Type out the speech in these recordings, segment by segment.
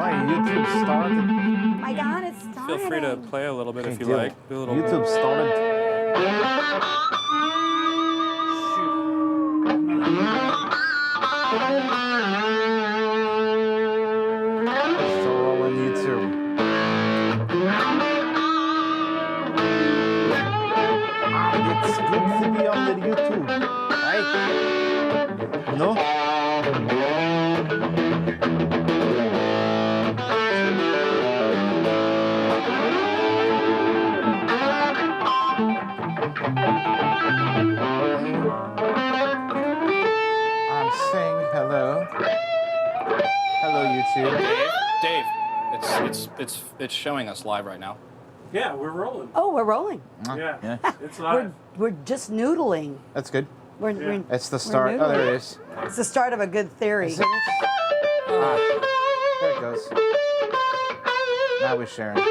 YouTube started. My God, it started. Feel free to play a little bit if you Deal. like. Do a little. YouTube started. Still rolling YouTube. It's good to be on the YouTube, right? No? I'm saying hello. Hello, YouTube. Dave, it's showing us live right now. Yeah, we're rolling. Oh, we're rolling. Yeah, it's live. We're just noodling. That's good. We're It's the start. Oh, there it is. It's the start of a good theory. Is it? Ah, there it goes. Now we're sharing.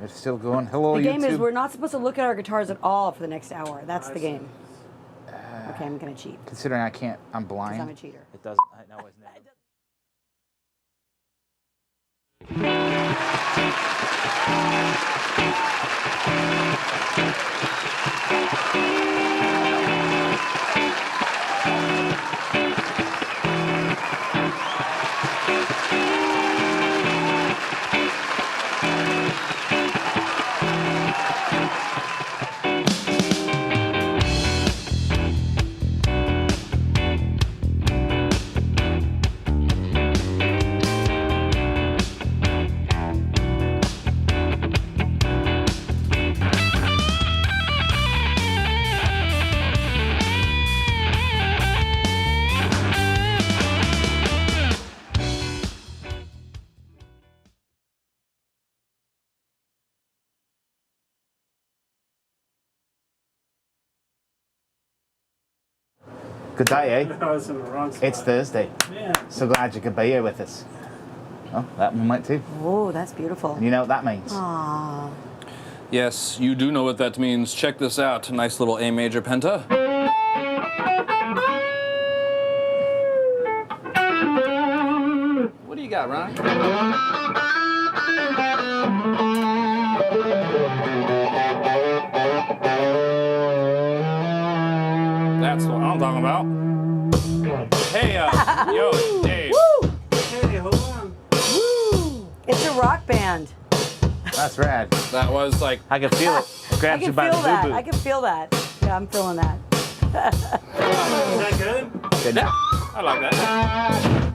It's still going. Hello, The game YouTube. is we're not supposed to look at our guitars at all for the next hour. That's the game. Okay, I'm gonna cheat. Considering I can't, I'm blind. Because I'm a cheater. It doesn't. I know it's never. Good day, eh? I was in the wrong spot. It's Thursday. Yeah. So glad you could be here with us. Oh, that one went too. Oh, that's beautiful. And you know what that means? Aww. Yes, you do know what that means. Check this out. Nice little A major penta. What do you got, Ron? That's what I'm talking about. Hey, yo, Dave. Woo! Hey, hold on. Woo! It's a rock band. That's rad. That was like, I can feel it. It grabs you by the that. boo-boo. I can feel that. Yeah, I'm feeling that. Is that good? Good. yeah, I like that.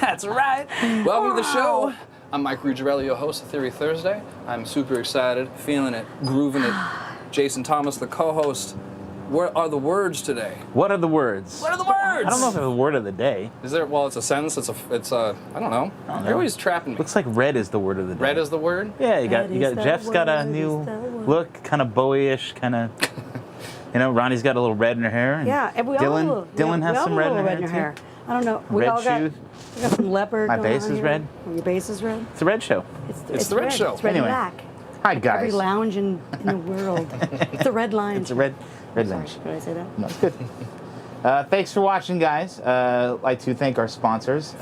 That's right. Welcome to the show. I'm Mike Ruggiero, your host of Theory Thursday. I'm super excited, feeling it, grooving it. Jason Thomas, the co-host. What are the words today? What are the words? What are the words? I don't know if it's the word of the day. Is there? Well, it's a sentence. It's a. I don't know. You're always trapping me. Looks like red is the word of the day. Red is the word. Yeah, you got Jeff's got a new look, kind of Bowie-ish, kind of. You know, Ronnie's got a little red in her hair. And Yeah, and we Dylan, all Dylan has some red in her hair. too. I don't know. We Red all got, shoes. we got some leopard. My going bass on is here. red. Your bass is red. It's a red show. It's the red show. It's red Anyway. and black. Hi guys. Every lounge in the world. It's the red line. It's a red Sorry, lounge. did I say that? No, it's good. Thanks for watching, guys. I'd like to thank our sponsors,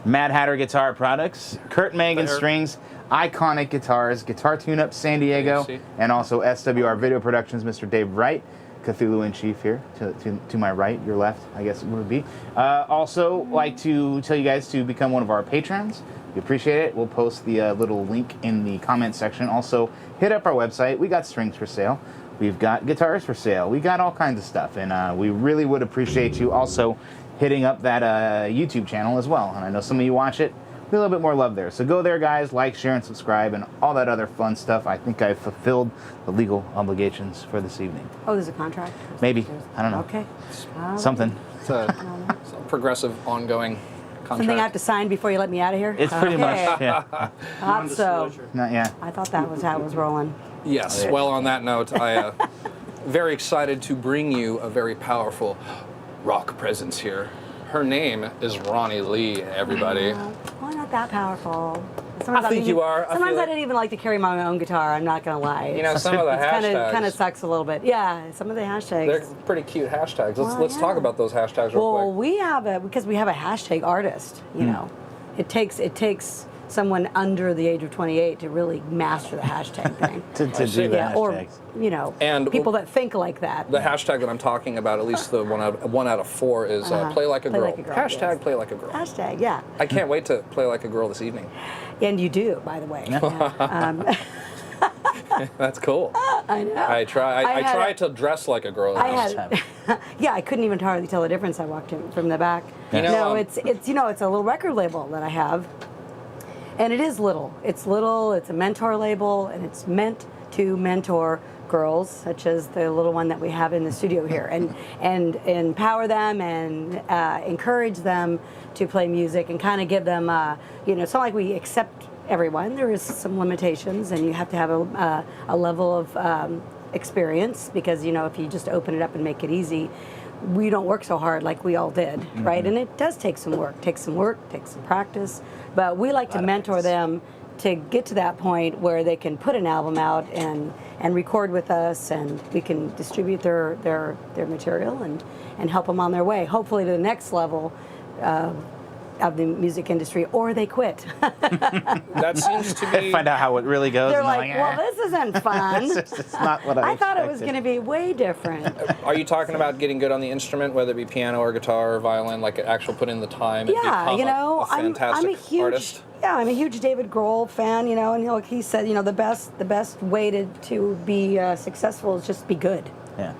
Mad Hatter Guitar Products, Kurt Mangan Strings, Iconic Guitars, Guitar Tune-Up San Diego, and also SWR Video Productions, Mr. Dave Wright, Cthulhu in Chief here, to my right, your left, I guess it would be. Also, like to tell you guys to become one of our patrons. We appreciate it. We'll post the little link in the comment section. Also, hit up our website. We got strings for sale. We've got guitars for sale. We got all kinds of stuff, and we really would appreciate you also hitting up that YouTube channel as well. And I know some of you watch it. A little bit more love there. So go there, guys. Like, share, and subscribe, and all that other fun stuff. I think I've fulfilled the legal obligations for this evening. Oh, there's a contract? Maybe. I don't know. Okay. Something. It's a progressive, ongoing contract. Something I have to sign before you let me out of here? It's pretty much, Okay. yeah. Thought so. Not yet. I thought that was how it was rolling. Yes. Well, on that note, I very excited to bring you a very powerful rock presence here. Her name is Roni Lee, everybody. Well, not that powerful. I think you are. I Sometimes feel I didn't even like to carry my own guitar. I'm not gonna lie. You know, some of the hashtags. Kind of sucks a little bit. Yeah, some of the hashtags. They're pretty cute hashtags. Let's Well, talk yeah. about those hashtags real Well, quick. because we have a hashtag artist. You know, it takes someone under the age of 28 to really master the hashtag thing. To do the Yeah, or hashtags. And people that think like that. The hashtag that I'm talking about, at least the one out of four, is play like a Play girl. like a girl, Hashtag yes. play like a girl. Hashtag, yeah. I can't wait to play like a girl this evening. And you do, by the way. Yeah. That's cool. I know. I had try to dress like a girl. I had, yeah, I couldn't even hardly tell the difference. I walked in from the back. You know, No, it's it's a little record label that I have, and it is little. It's little. It's a mentor label, and it's meant to mentor girls, such as the little one that we have in the studio here, and empower them and encourage them to play music and kind of give them, it's not like we accept everyone. There is some limitations, and you have to have a level of experience, because if you just open it up and make it easy, we don't work so hard like we all did, right? And it does take some work, takes some practice, but we like to mentor them to get to that point where they can put an album out and record with us, and we can distribute their material and help them on their way, hopefully to the next level of the music industry, or they quit. That seems to be. Find out how it really goes. They're and like, well, this isn't fun. it's not what I thought it was going expected. to be way different. Are you talking about getting good on the instrument, whether it be piano or guitar or violin, like actual put in the time and Yeah, become a I'm fantastic a huge artist? Yeah, I'm a huge David Grohl fan. And he said, the best way to be successful is just be good. Yeah.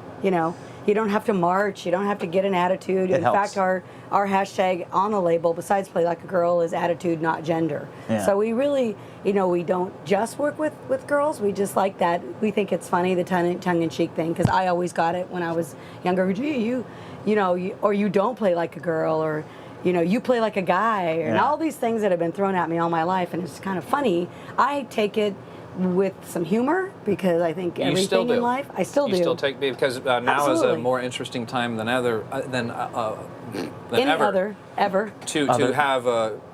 You don't have to march. You don't have to get an attitude. In helps. fact, our hashtag on the label, besides Play Like a Girl, is attitude, not gender. Yeah. So we really, we don't just work with girls. We just like that. We think it's funny, the tongue-in-cheek thing, because I always got it when I was younger. Gee, or you don't play like a girl, or you play like a guy, and all these things that have been thrown at me all my life, and it's kind of funny. I take it with some humor, because I think everything in life, I still do. You still take, because now is a Absolutely. more interesting time than ever Ever. to have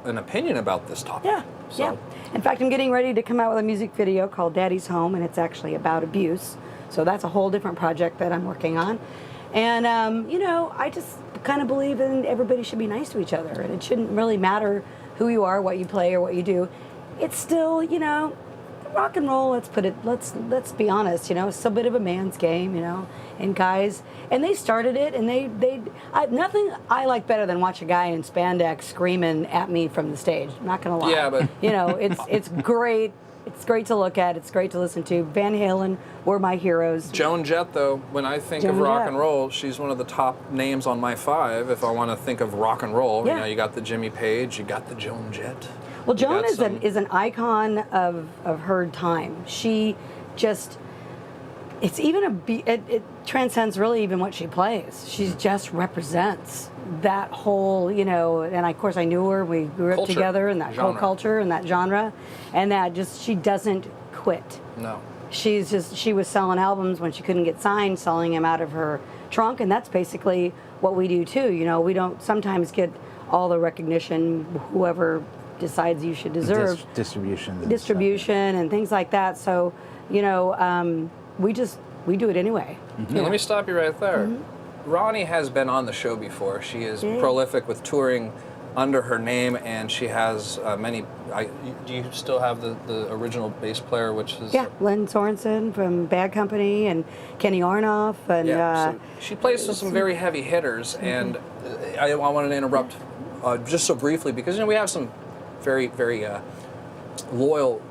an opinion about this topic. Yeah, So, yeah. In fact, I'm getting ready to come out with a music video called Daddy's Home, and it's actually about abuse. So that's a whole different project that I'm working on. And, I just kind of believe in everybody should be nice to each other, and it shouldn't really matter who you are, what you play, or what you do. It's still, rock and roll, let's be honest, it's a bit of a man's game, and guys, and they started it, and nothing I like better than watch a guy in spandex screaming at me from the stage. I'm not gonna lie. Yeah, but it's great. It's great to look at. It's great to listen to. Van Halen were my heroes. Joan Jett, though, when I think of Joan rock Jett. and roll, she's one of the top names on my 5. If I want to think of rock and roll, Yeah. you know, you got the Jimmy Page, you got the Joan Jett. Well, You Joan got is some- an icon of her time. She just, it's even it transcends really even what she plays. She just represents that whole, you know, and of course I knew her. We grew up Culture. together in that whole Genre. culture and that genre, and that just, she doesn't quit. No. She was selling albums when she couldn't get signed, selling them out of her trunk, and that's basically what we do too. You know, we don't sometimes get all the recognition whoever decides you should deserve. Distribution. Distribution and things like that. So, you know, we do it anyway. Yeah, let me stop you right there. Mm-hmm. Roni has been on the show before. She is prolific with touring under her name, and she has many. Do you still have the original bass player, which is? Yeah, Len Sorensen from Bad Company and Kenny Arnoff and. So she plays with some very heavy hitters, and I wanted to interrupt just so briefly because you know we have some very loyal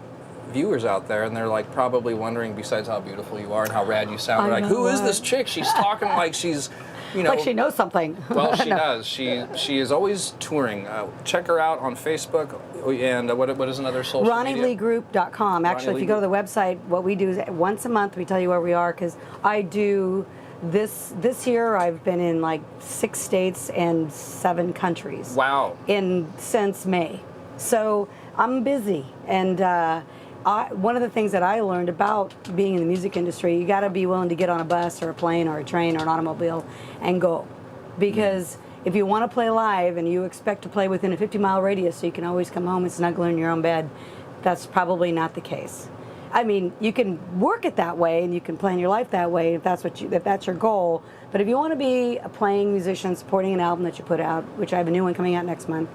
viewers out there, and they're like probably wondering, besides how beautiful you are and how rad you sound, they're like, who is this chick? She's talking like she's, you know, like she knows something. well, she No. does. She is always touring. Check her out on Facebook. And what is another social media? RoniLeeGroup.com. Actually, if you go to the website, what we do is once a month we tell you where we are, because I do this year I've been in like 6 states and 7 countries. Wow. Since May. So I'm busy, and one of the things that I learned about being in the music industry, you got to be willing to get on a bus or a plane or a train or an automobile and go, because if you want to play live and you expect to play within a 50-mile radius so you can always come home and snuggle in your own bed, that's probably not the case. I mean, you can work it that way and you can plan your life that way if that's your goal. But if you want to be a playing musician supporting an album that you put out, which I have a new one coming out next month,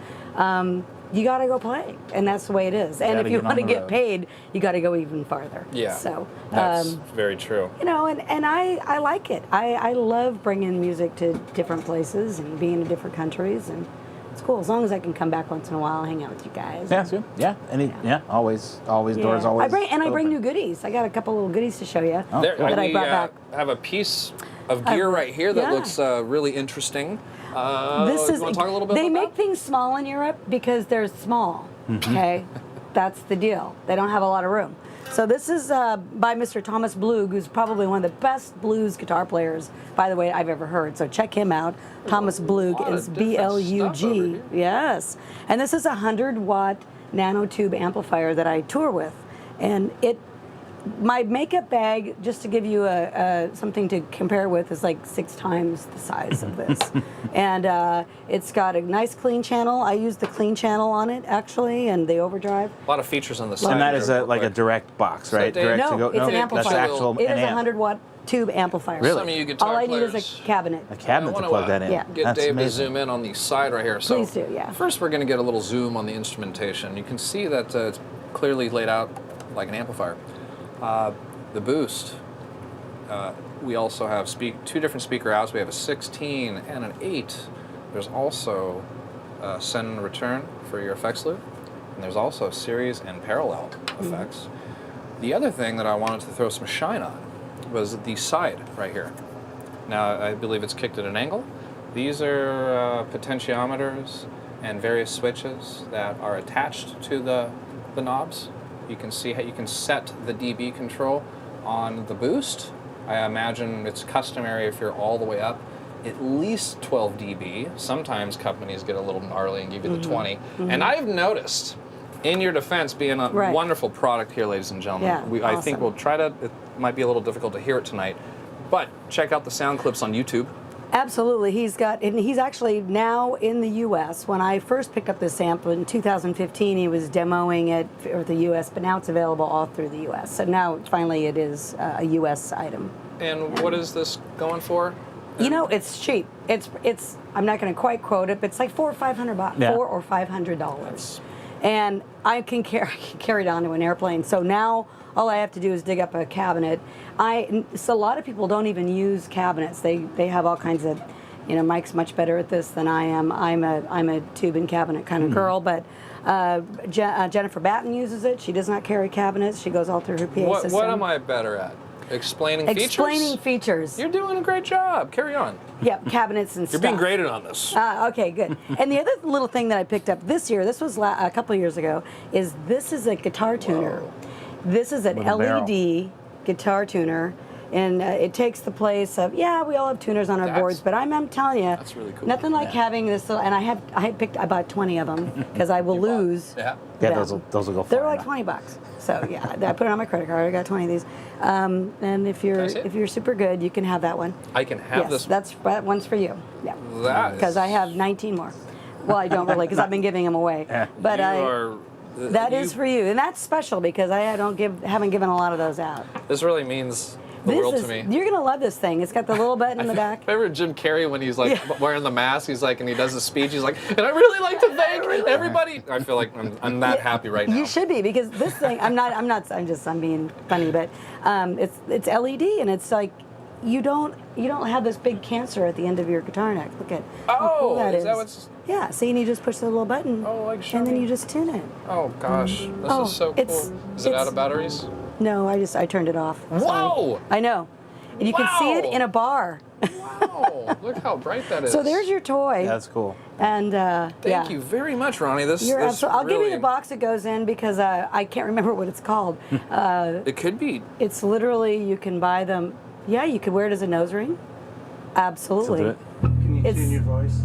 you got to go play, and that's the way it is. And if you want to get paid, you got to go even farther. Yeah. So That's very true. you know, and I like it. I love bringing music to different places and being in different countries, and it's cool as long as I can come back once in a while and hang out with you guys. Yeah, it's good. Yeah. Always doors always. I bring open. new goodies. I got a couple little goodies to show you Oh, There, cool. that I we brought back. have a piece of gear right here that yeah. looks really interesting. This you want to talk a little bit they about make things small in Europe because they're small. Okay, that's the deal. They don't have a lot of room. So this is by Mr. Thomas BLUG, who's probably one of the best blues guitar players, by the way, I've ever heard. So check him out. Thomas lot BLUG of is different BLUG. stuff over here. Yes, and this is a 100-watt nanotube amplifier that I tour with, and my makeup bag, just to give you something to compare with, is like 6 times the size of this. And it's got a nice clean channel. I use the clean channel on it, actually, and the overdrive. A lot of features on the side. And that is here, like a quick. direct box, right? Dave- Direct No, to go. it's an That's amplifier. actual. It is an a amp. 100-watt tube amplifier. Really? Some of you guitar All I need is players. a cabinet. A cabinet I to wanna, plug that in. Yeah. Get That's Dave amazing. to zoom in on the side right here. So Please do, yeah. First, we're going to get a little zoom on the instrumentation. You can see that it's clearly laid out like an amplifier. The boost. We also have 2 different speaker outs. We have a 16 and an 8. There's also send and return for your effects loop. And there's also series and parallel effects. The other thing that I wanted to throw some shine on was the side right here. Now, I believe it's kicked at an angle. These are potentiometers and various switches that are attached to the knobs. You can see how you can set the dB control on the boost. I imagine it's customary if you're all the way up, at least 12 dB. Sometimes companies get a little gnarly and give you the 20. And I've noticed, in your defense, being a Right. wonderful product here, ladies and gentlemen, Yeah, I think awesome. we'll try to, it might be a little difficult to hear it tonight, but check out the sound clips on YouTube. Absolutely. He's actually now in the U.S. When I first picked up this sample in 2015, he was demoing it for the U.S., but now it's available all through the U.S. So now finally it is a U.S. item. And what is this going for? You know, it's cheap. It's. I'm not going to quite quote it, but it's like $400 or $500, Yeah. $400 or $500, and I can carry it onto an airplane. So now all I have to do is dig up a cabinet. So a lot of people don't even use cabinets. They have all kinds of You know, Mike's much better at this than I am. I'm a tube and cabinet kind of girl, but Jennifer Batten uses it. She does not carry cabinets. She goes all through her PA system. What am I better at? Explaining features? Explaining features. You're doing a great job. Carry on. Yeah, cabinets and You're stuff. being graded on this. Okay, good. And the other little thing that I picked up this year, this was a couple of years ago, is this is a guitar tuner. This is an With a barrel. LED guitar tuner. And it takes the place of, yeah, we all have tuners on our boards, but I'm telling you, That's really cool. nothing like having this little, and I bought 20 of them because I will lose. Yeah. Yeah, them. those will go They're far. like $20. So yeah, I put it on my credit card. I got 20 of these. And if Can I see it? you're super good, you can have that one. I can have Yes, this. that one's for you. Yeah. That Because is- I have 19 more. Well, I don't really, because I've been giving them away. Yeah. But that you is for you, and that's special because I haven't given a lot of those out. This really means the world to me. You're gonna love this thing. It's got the little button in the back. Remember Jim Carrey when he's like Yeah. wearing the mask? He's like, and he does his speech. He's like, and I really like to thank everybody. I feel like I'm that happy right now. You should be, because this thing. I'm being funny, but it's LED, and it's like you don't have this big cancer at the end of your guitar neck. Look at how cool that is is. that what's? Yeah. See, and you just push the little button. Oh, like and then Shiny. you just tune it. Oh gosh, this Oh, is so it's- cool. Is it out it's- of batteries? No, I turned it off. Sorry. Whoa! I know. And you can see it Wow. in a bar. Wow! Look how bright that is. So there's your toy. Yeah, that's cool. And Thank you very much, Ronnie. This. You're this absolutely. I'll give you really- the box it goes in because I can't remember what it's called. It could be. It's literally, you can buy them. Yeah, you could wear it as a nose ring. Absolutely. So do it. Can you It's- tune your voice?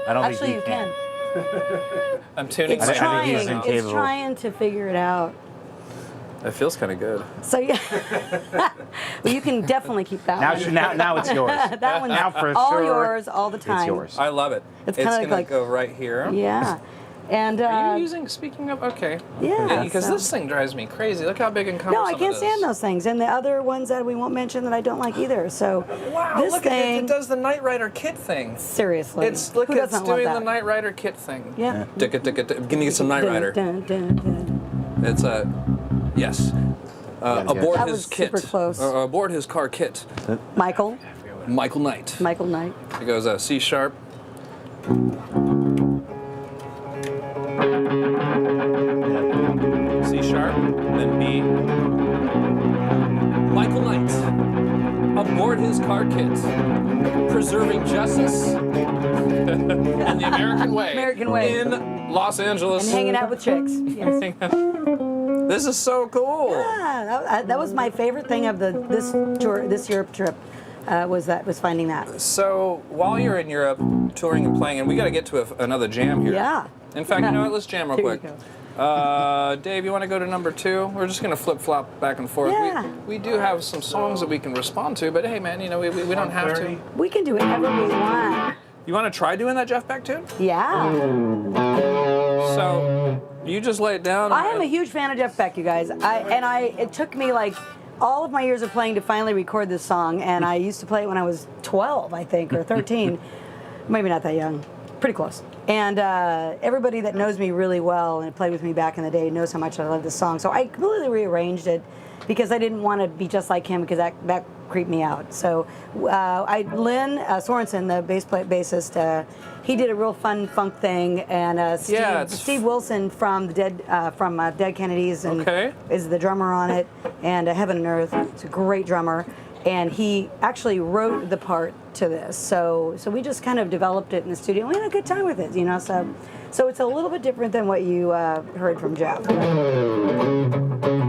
I don't Actually, think you can. I'm tuning. It's I think trying. he's It's incapable. trying to figure it out. It feels kind of good. So yeah, well, you can definitely keep that one. Now it's yours. That one's Now for all sure, yours all the time. It's yours. I love it. It's It's kinda gonna like- go right here. Yeah, and Are you using? Speaking of, okay. Yeah, Because so- this thing drives me crazy. Look how big and no, cumbersome I can't it is. stand those things, and the other ones that we won't mention that I don't like either. So Wow! this Look thing, at it. It does the Knight Rider kit thing. seriously, It's look, who it's doesn't love doing that? the Knight Rider kit thing. Yeah. Give me some Knight Dun, Rider. dun, dun, dun. It's a yes. Aboard That his was kit. super close. Aboard his car kit. Michael Michael Knight. Knight. It goes C sharp. C sharp, then B. Michael Knight, aboard his car kit, preserving justice and the American way. American way. In Los Angeles. And hanging out with chicks. Yes. This is so cool. Yeah, that was my favorite thing of this Europe trip. Was finding that. So while you're in Europe touring and playing, and we got to get to another jam here. Yeah. In fact, you know what? Let's jam real Here you quick. Dave, you want to go to number 2? We're just going to flip flop back and forth. Yeah. We do have some songs that we can respond to, but hey, man, you know we don't have to. 30. We can do whatever we want. You want to try doing that Jeff Beck tune? Yeah. So you just lay it down. I am a huge fan of Jeff Beck, you guys. It took me like all of my years of playing to finally record this song, and I used to play it when I was 12, I think, or 13. Maybe not that young. Pretty close. And everybody that knows me really well and played with me back in the day knows how much I love this song. So I completely rearranged it because I didn't want to be just like him, because that creeped me out. So Lynn Sorensen, the bassist, he did a real fun funk thing, and Steve Wilson from the Dead Kennedys and is the drummer on it, and Heaven and Earth. It's a great drummer, and he actually wrote the part to this. So we just kind of developed it in the studio. We had a good time with it, you know. So it's a little bit different than what you heard from Jeff.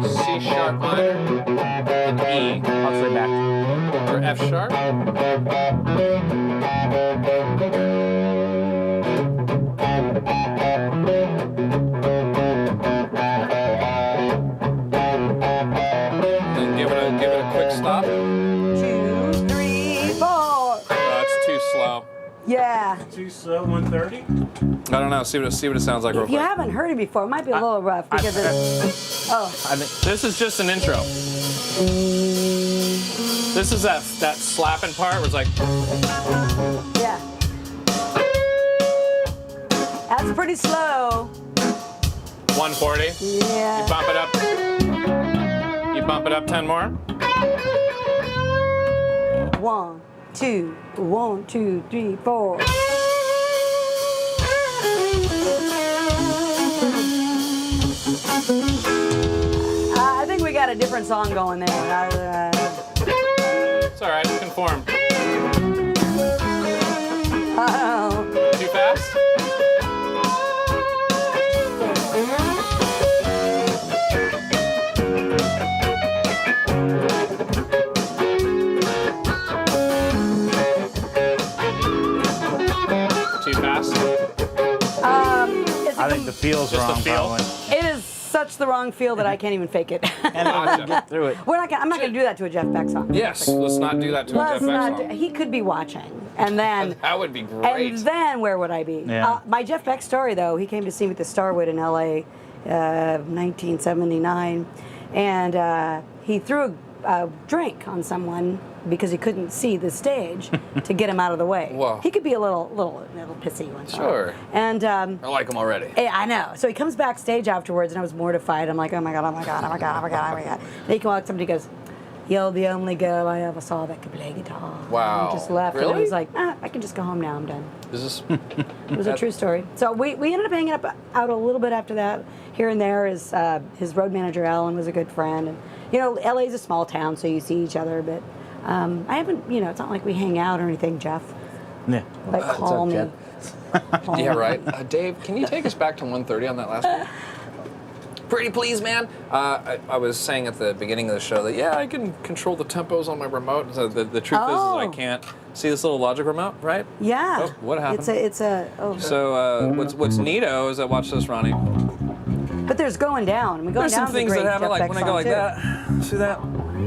C sharp minor and E. I'll say back. Or F sharp. Then give it a quick stop. 2, 3, 4. That's too slow. Yeah. Too slow, 130? I don't know. See what it sounds like real If you quick. haven't heard it before, it might be a little rough because it's. Oh. This is just an intro. This is that slapping part where it's like. Yeah. That's pretty slow. 140. Yeah. You bump it up. You bump it up 10 more. 1, 2, 1, 2, 3, 4. I think we got a different song going there. It's all right. Conform. Oh. Too fast? Too fast? I think the feel's Just the wrong. feel? Probably. It is such the wrong feel that I can't even fake it. And Gotcha. get through it. I'm not going to do that to a Jeff Beck song. Yes, let's not do that to a Let's Jeff Beck not. song. He could be watching, and then. That would be great. And then where would I be? Yeah. My Jeff Beck story, though, he came to see me at the Starwood in L.A. 1979, and he threw a drink on someone because he couldn't see the stage to get him out of the way. Whoa. He could be a little pissy once. in a while. Sure. And I like him already. I know. So he comes backstage afterwards, and I was mortified. I'm like, oh my god, oh my god, oh my god, oh my god, oh my god. Then he came out, somebody goes, "You're the only girl I ever saw that could play guitar." Wow. And he just left, and I Really? was like, I can just go home now. I'm done. Is this? It was a true story. So we ended up hanging out a little bit after that, here and there. His road manager, Alan, was a good friend. And, you know, LA's a small town, so you see each other. But I haven't, you know, it's not like we hang out or anything, Jeff. Yeah. Like, call me. Jeff? Call Yeah, me. right. Dave, can you take us back to 1:30 on that last one? Pretty please, man. I was saying at the beginning of the show that, yeah, I can control the tempos on my remote. So the truth is I can't. See this little Logic remote, right? Yeah. Oh, what happened? It's a. Oh. So what's neato is I watch this, Ronnie. But there's going down. I mean, going There's some down's a things great that happen, Jeff like Beck when I go song, like too. that. See that?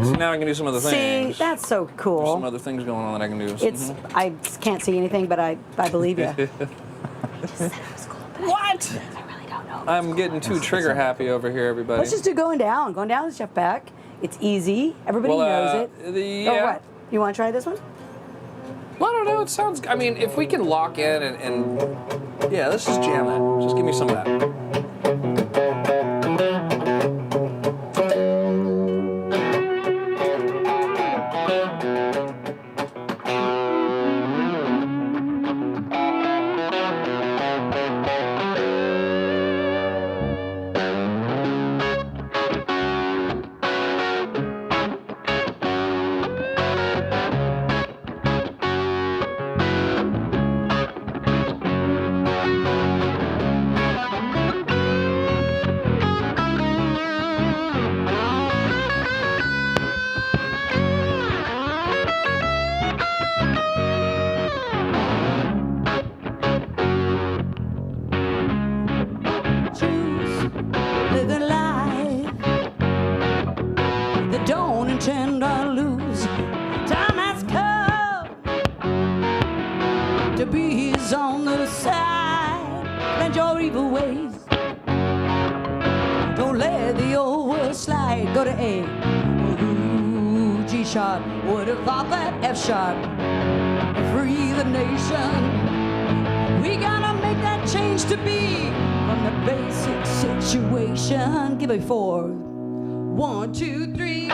See, now I can do some other See, things. that's so There's some cool. other things going on that I can do. It's I can't see anything, but I believe you. What? I really don't know. I'm getting too trigger happy over here, everybody. Let's just do going down. Going down is Jeff Beck. It's easy. Everybody knows it. Yeah. Oh, what? You want to try this one? Well, I don't know. It sounds. I mean, if we can lock in and yeah, let's just jam it. Just give me some of that. Choose living life that don't intend to lose. Time has come to be his on the side. Bend your evil ways. Don't let the old world slide. Go to A. Ooh, G sharp. Would have thought that F sharp. Free the nation. We gotta make that change to be from the basic situation. Give me 4. 1, 2, 3.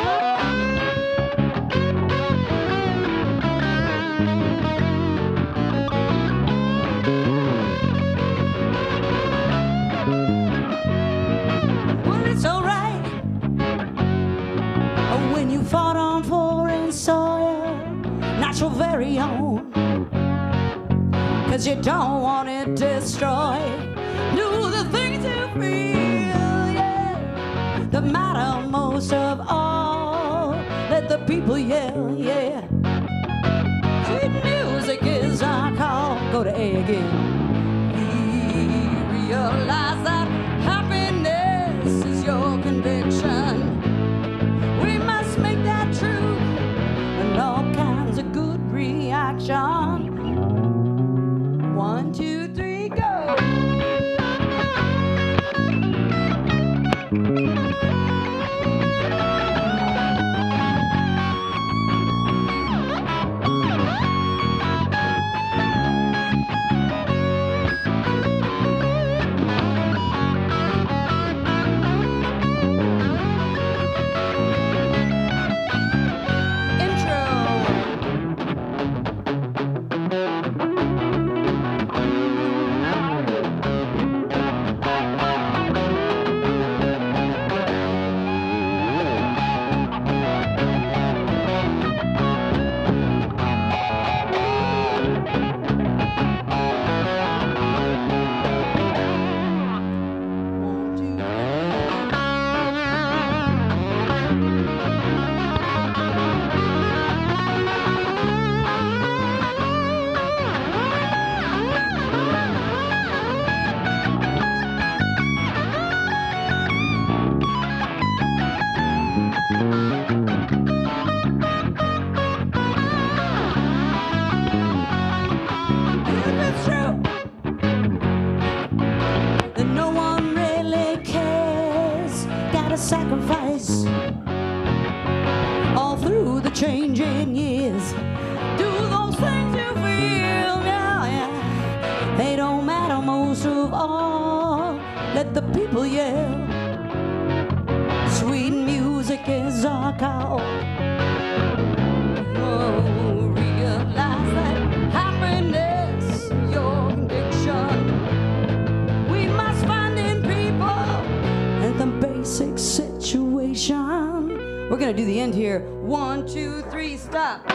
Well, it's alright when you fought on foreign soil, not your very own. 'Cause you don't want it destroyed. Do the things you feel, yeah, that matter most of all. Let the people yell, yeah. Sweet music is our call. Go to A again. We realize that happiness is your conviction. We must make that true and all kinds of good reaction. 1, 2, 3, go! saying yes. Do those things you feel, yeah, yeah. They don't matter most of all. Let the people yell. Sweet music is our call. Oh, realize that happiness, your addiction. We must find in people and the basic situation. We're gonna do the end here. 1, 2, 3, stop.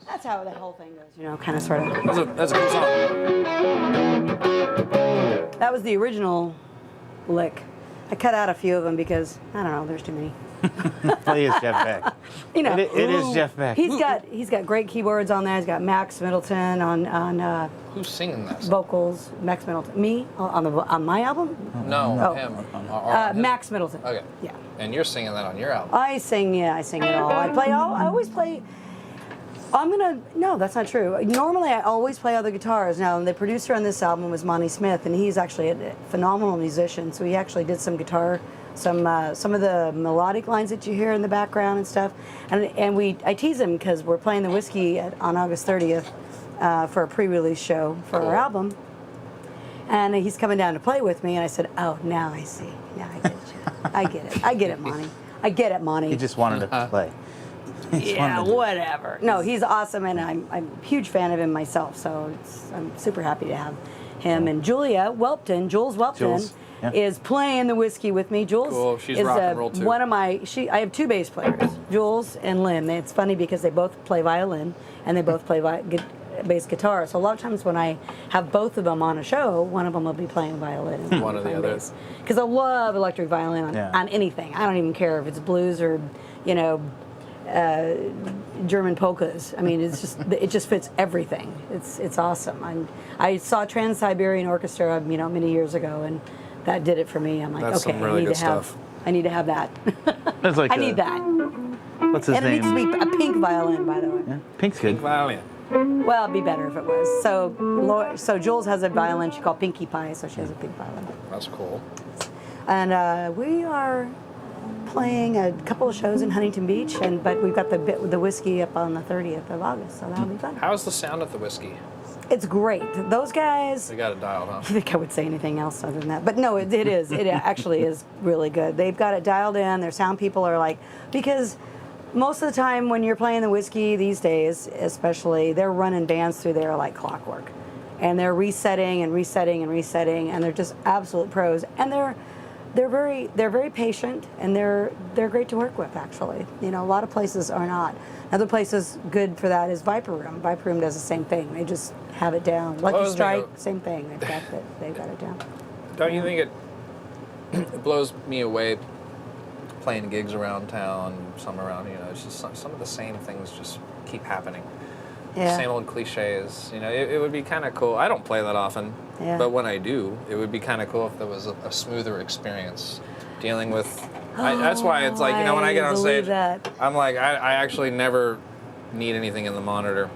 That's how the whole thing goes, you know, kind of, sort of. That's a cool song. That was the original lick. I cut out a few of them because, I don't know, there's too many. Play is Jeff Beck. You know, It is Jeff Beck. He's got great keyboards on there. He's got Max Middleton on Who's singing that? vocals. Max Middleton. Me on my album. No, Oh. him. Max Middleton. Okay. Yeah. And you're singing that on your album. I sing it all. I always play. No, that's not true. Normally, I always play other guitars. Now, the producer on this album was Monty Smith, and he's actually a phenomenal musician. So he actually did some guitar, some of the melodic lines that you hear in the background and stuff. And I tease him because we're playing the Whiskey on August 30th for a pre-release show for our album. And he's coming down to play with me, and I said, "Oh, now I see. Now I get you. I get it. I get it, Monty. I get it, Monty." He just wanted to play. Yeah, whatever. No, he's awesome, and I'm a huge fan of him myself. So I'm super happy to have him. And Jules Welpton, yeah. is playing the Whiskey with me. Jules Cool. She's is rock and roll too. one of my. I have two bass players, Jules and Lynn. It's funny because they both play violin and they both play bass guitar. So a lot of times when I have both of them on a show, one of them will be playing violin and One of the others. Because I love electric violin on anything. I don't even care if it's blues or, you know, German polkas. I mean, it just fits everything. It's awesome. I saw Trans-Siberian Orchestra, you know, many years ago, and that did it for me. I'm like, That's okay, some really good I need to have that. That's like I need that. What's his And it needs to name? be a pink violin, by the way. Yeah, Pink's good. Violin. Well, it'd be better if it was. So Jules has a violin she called Pinkie Pie, so she has a pink violin. That's cool. And we are playing a couple of shows in Huntington Beach, but we've got the Whiskey up on the 30th of August, so that'll be fun. How's the sound at the Whiskey? It's great. Those guys. They got it dialed, huh? I think I would say anything else other than that, but no, it is. It actually is really good. They've got it dialed in. Their sound people are like, because most of the time when you're playing the Whiskey these days, especially, they're running bands through there like clockwork, and they're resetting and resetting and resetting, and they're just absolute pros, and they're very patient, and they're great to work with, actually. You know, a lot of places are not. Other places good for that is Viper Room. Viper Room does the same thing. They just have it down. Lucky Strike, same thing. They've got it down. Don't you think it blows me away playing gigs around town, some around, you know, it's just some of the same things just keep happening. Yeah. Same old cliches. You know, it would be kind of cool. I don't play that often, but when I do, it would be kind of cool if there was a smoother experience dealing with. That's why it's like, you know, when I get on stage, I'm like, I actually never need anything in the monitor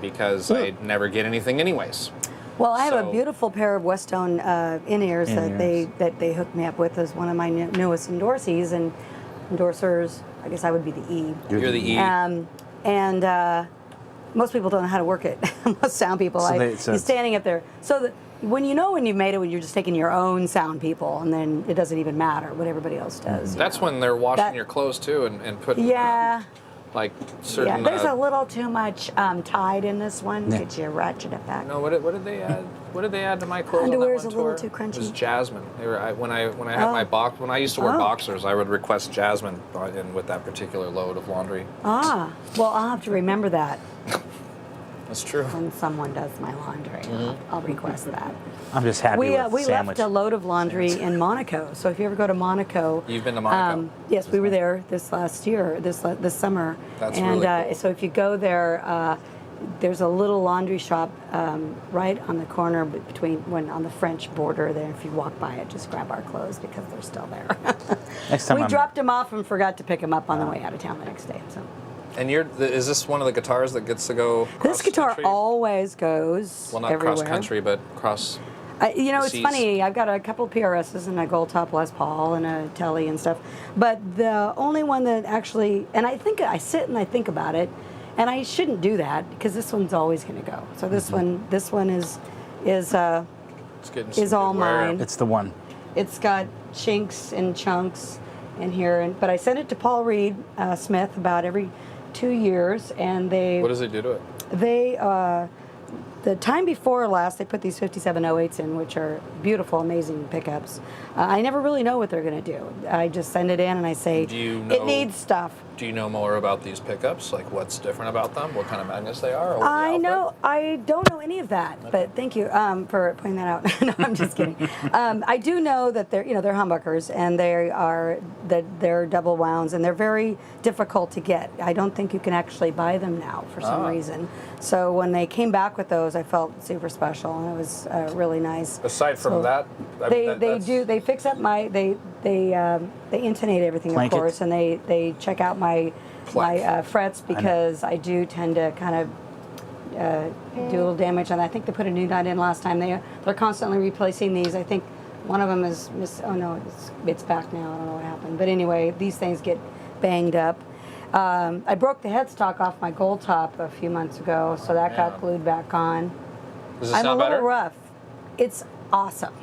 because I never get anything anyways. Well, I have a beautiful pair of Westone in-ears that they hooked me up with as one of my newest endorsees and endorsers. I guess I would be the E. You're the E. And most people don't know how to work it. Most sound people, you're standing up there. So when you've made it, when you're just taking your own sound people, and then it doesn't even matter what everybody else does. That's when they're washing your clothes too, and putting like certain. Yeah, there's a little too much Tide in this one. Could you ratchet it back? No, what did they add? What did they add to my clothes? Underwear's on that a one little tour? too crunchy. It was jasmine. They were when I had when I used to wear boxers, I would request jasmine with that particular load of laundry. Well, I'll have to remember that. That's true. When someone does my laundry, I'll request that. I'm just happy we with left a load of laundry in Monaco. So if you ever go to Monaco, you've been to Monaco. Yes, we were there this last year, this summer. That's really cool. So if you go there, there's a little laundry shop right on the corner on the French border there. If you walk by it, just grab our clothes because they're still there. Next time we dropped them off and forgot to pick them up on the way out of town the next day. So. And is this one of the guitars that gets to go cross This guitar country? always goes Well, not everywhere. cross country, but cross. It's Seas. funny. I've got a couple of PRSs and a gold top Les Paul and a Telly and stuff. But the only one that actually, and I think I sit and I think about it, and I shouldn't do that because this one's always going to go. So this one is It's getting all wear. mine. It's the one. It's got chinks and chunks in here, but I send it to Paul Reed Smith about every 2 years, and What does it do to it? they the time before last, they put these 5708s in, which are beautiful, amazing pickups. I never really know what they're going to do. I just send it in and I say, Do you it know- needs stuff. Do you know more about these pickups? Like what's different about them? What kind of magnets they are? Or the I output? know. I don't know any of that, but thank you for pointing that out. No, I'm just kidding. I do know that they're humbuckers and they're double wounds and they're very difficult to get. I don't think you can actually buy them now for some reason. So when they came back with those, I felt super special and it was really nice. Aside from So that, I mean, they fix up my they intonate everything, Plank of it. course, and they check out my frets because I do tend to kind of do a little damage, and I think they put a new nut in last time. They're constantly replacing these. I think one of them is oh no, it's back now. I don't know what happened, but anyway, these things get banged up. I broke the headstock off my gold top a few months ago, so that got glued back on. Does it I'm a sound little better? rough. It's awesome.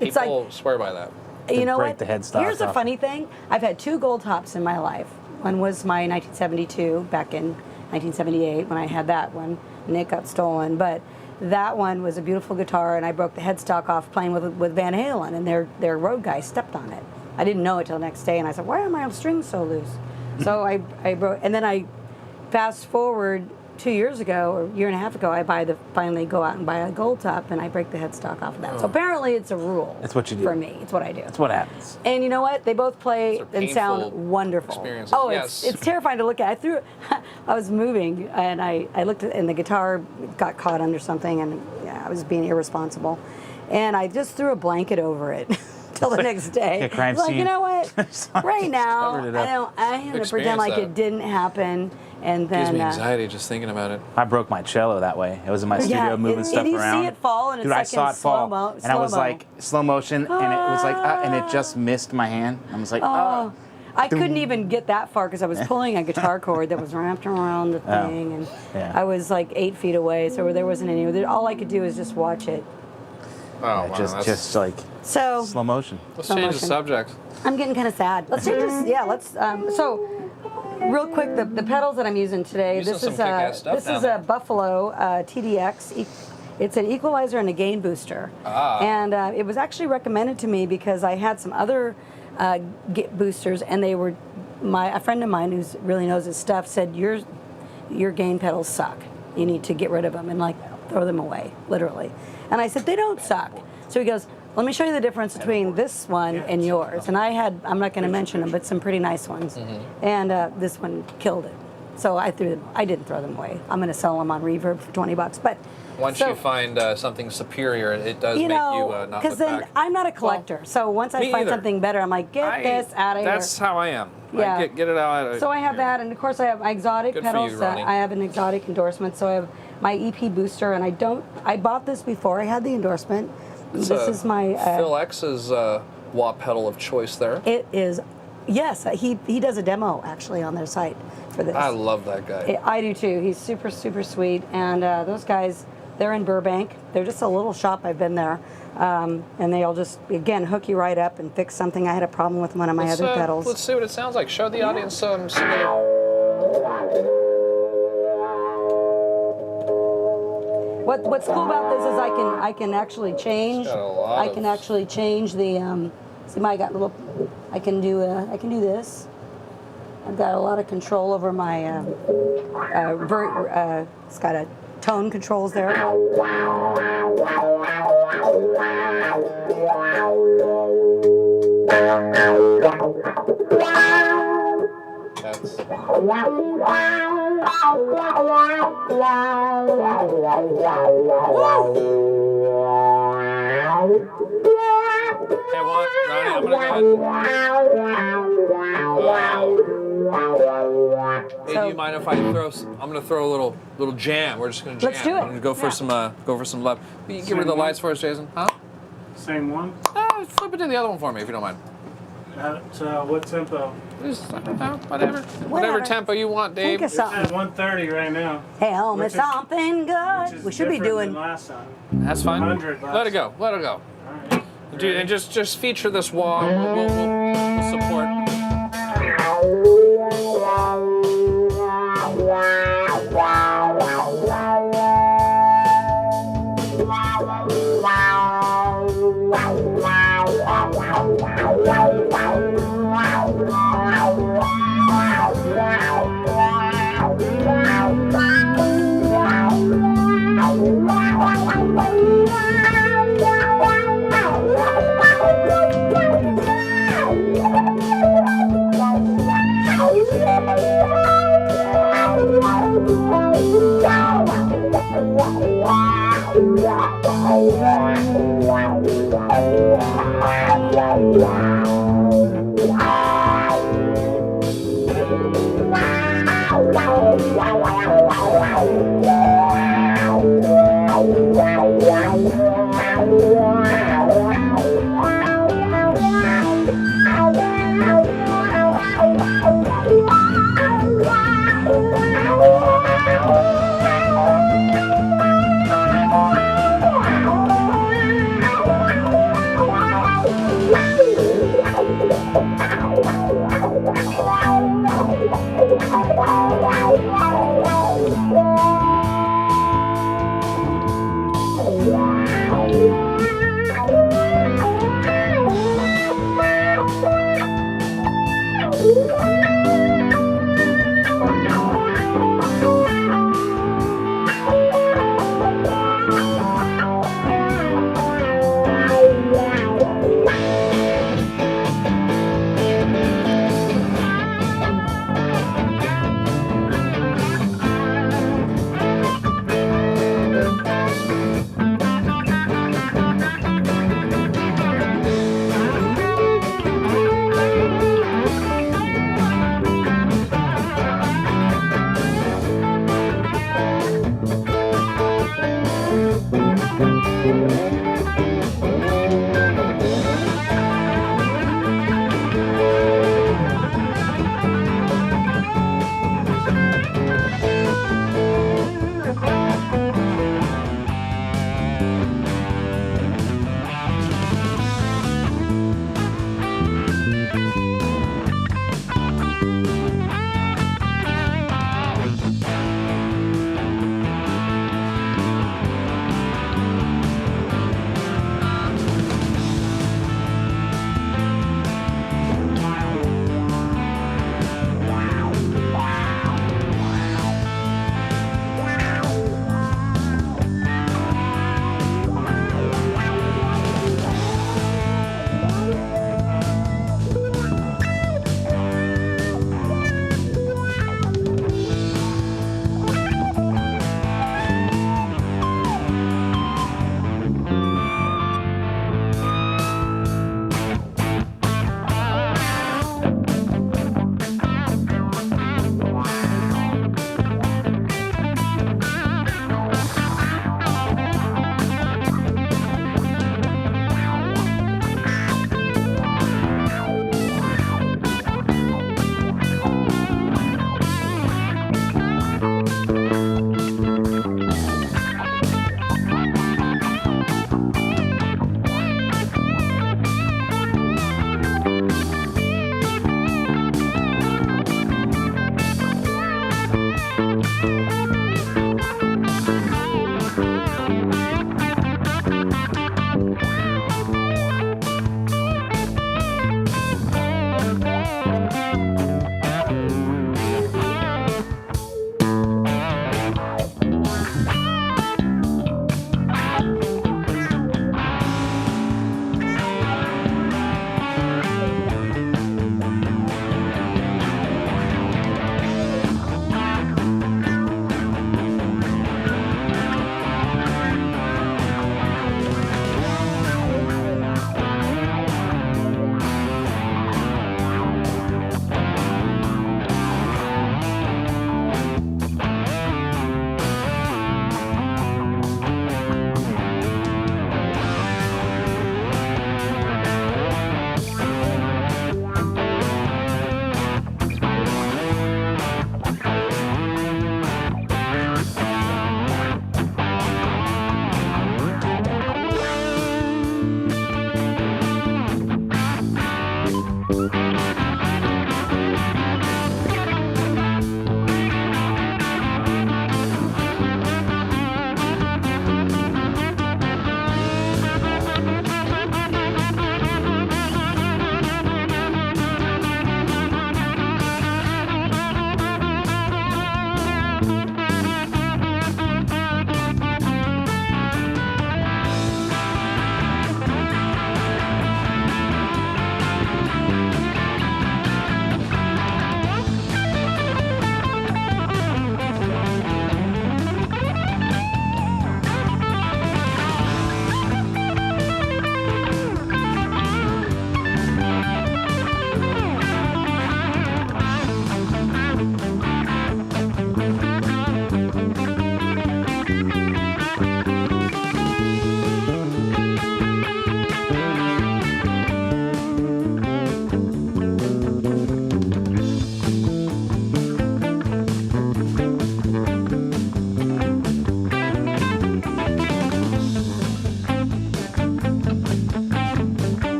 It's People swear by that. you know break what? the headstock Here's the off. funny thing. I've had 2 gold tops in my life. One was my 1972 back in 1978 when I had that one, and it got stolen. But that one was a beautiful guitar, and I broke the headstock off playing with Van Halen, and their road guy stepped on it. I didn't know it till the next day, and I said, "Why are my strings so loose?" So I broke, and then I fast forward 2 years ago or a year and a half ago, I finally go out and buy a gold top, and I break the headstock off of that. So apparently it's a rule. That's what you do. For me. It's what I do. That's what happens. And you know what? They both play Those are and sound painful wonderful. experiences. Oh, Yes. it's terrifying to look at. I was moving and I looked at, and the guitar got caught under something, and I was being irresponsible. And I just threw a blanket over it till the next day. like a crime I was like, scene. you know what? Right now, covered it up. I am going to pretend Experience like that. it didn't happen. And Gives then me anxiety just thinking about it. I broke my cello that way. It was in my studio moving stuff and you around. see it fall, and it's Dude, like I saw in it fall, slow-mo. and I was like slow motion, and it was like, and it just missed my hand. I was like, oh. I couldn't even get that far because I was pulling a guitar cord that was wrapped around the thing, and yeah. I was like 8 feet away, so there wasn't any. All I could do was just watch it. Oh, wow, just like So slow motion. Let's slow change the motion. subject. I'm getting kind of sad. Let's change this. Yeah, let's. So, real quick, the pedals that I'm using today. Using This some is kick-ass stuff this down is there. a Buffalo TDX. It's an equalizer and a gain booster, and it was actually recommended to me because I had some other boosters, and they were a friend of mine who really knows his stuff said your gain pedals suck. You need to get rid of them and like throw them away, literally. And I said they don't suck. So he goes, let me show you the difference between this one and yours. And I'm not going to mention them, but some pretty nice ones. And this one killed it. So I didn't throw them away. I'm going to sell them on Reverb for $20. But Once you find something superior, it does make you not look because then back. I'm not a collector. So once I me find either. something better, I'm like, get this out of here. That's how I am. Yeah. I get it out. So I have that, and of course I have my exotic Good for pedals. you, Roni. I have an exotic endorsement, so I have my EP booster, and I bought this before I had the endorsement. This is my Phil X's wah pedal of choice there. It is, yes. He does a demo actually on their site for this. I love that guy. I do too. He's super sweet, and those guys, they're in Burbank. They're just a little shop. I've been there, and they'll just again hook you right up and fix something. I had a problem with one of my other pedals. Let's see what it sounds like. Show the audience some of the... What's cool about this is I can actually change. It's got a lot I can actually change the. See, I got little. I can do this. I've got a lot of control over my. It's got a tone controls there. That's... Hey, Ronnie, I'm gonna Hey, do you mind if I throw? I'm gonna throw a little jam. We're just gonna jam. Let's do it. I'm gonna go for some love. You get rid of the lights for us, Jason. Huh? Same one? Flip it to the other one for me if you don't mind. At what tempo? Just, whatever tempo you want, Dave. Think of It's at something. 130 right now. Tell me Which is- something Which good. is We should be different doing. than last time. That's fine. 100 last Let it go. Let it go. All right. Dude, and just feature this wall. We'll support.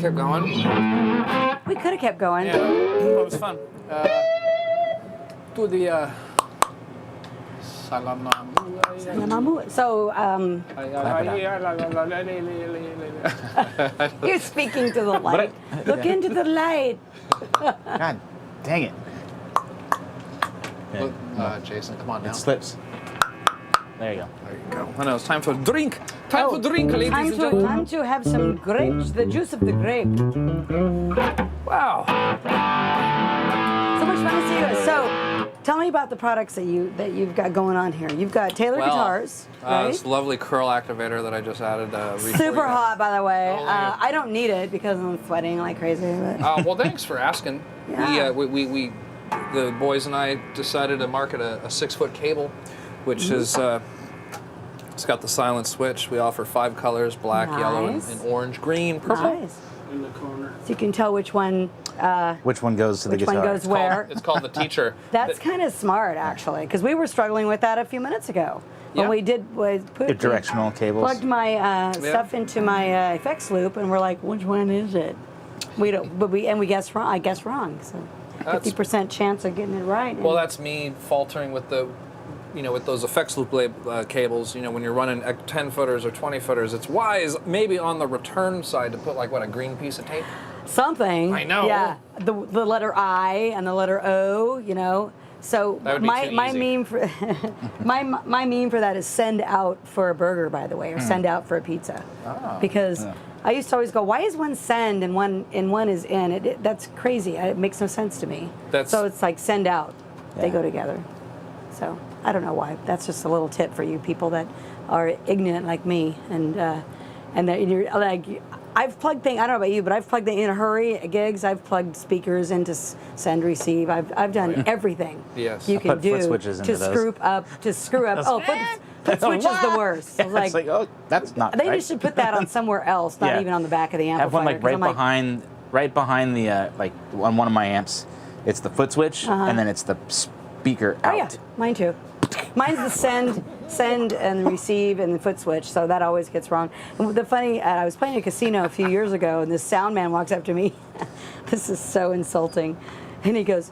kept going. We could have kept going. Yeah, it was fun. Do the Salamamu. So, you're speaking to the light. Look into the light. God dang it. Look, Jason, come on now. It slips. There you go. There you go. I know, it's time for a drink. Time for drink, ladies and gentlemen. Time to have some grapes, the juice of the grape. Wow. So much fun to see you. So, tell me about the products that you've got going on here. You've got Taylor guitars, right? This lovely curl activator that I just added. Super hot, by the way. Oh, yeah. I don't need it because I'm sweating like crazy. But. Well, thanks for asking. Yeah. We the boys and I decided to market a 6-foot cable, which is it's got the silent switch. We offer 5 colors: black, yellow, and orange, green, purple. Nice. In the corner. So you can tell which one goes to the guitar. one goes where. It's called the teacher. That's kind of smart, actually, because we were struggling with that a few minutes ago. When we put Your directional cables. plugged my stuff into my effects loop, and we're like, which one is it? We don't, but we guessed wrong. I guessed wrong. So 50% chance of getting it right. Well, that's me faltering with the, with those effects loop cables. When you're running 10-footers or 20-footers, it's wise maybe on the return side to put a green piece of tape. Something. I know. Yeah, the letter I and the letter O. So That would be too my easy. meme for my meme for that is send out for a burger, by the way, or send out for a pizza, because I used to always go, why is one send and one is in? That's crazy. It makes no sense to me. So it's like send out. They go together. So I don't know why. That's just a little tip for you people that are ignorant like me, and that you're like. I've plugged things. I don't know about you, but I've plugged in a hurry at gigs. I've plugged speakers into send receive. I've done everything. Yes. You can do foot switches into to those. screw up. Oh, foot switch is the worst. I was It's like, oh, that's not they right. should put that on somewhere else, not even on the back of the Have amplifier. one 'cause right behind the on one of my amps. It's the foot switch, and then it's the speaker out. Oh yeah, mine too. Mine's the send and receive and the foot switch, so that always gets wrong. And the funny, I was playing a casino a few years ago, and this sound man walks up to me. This is so insulting, and he goes,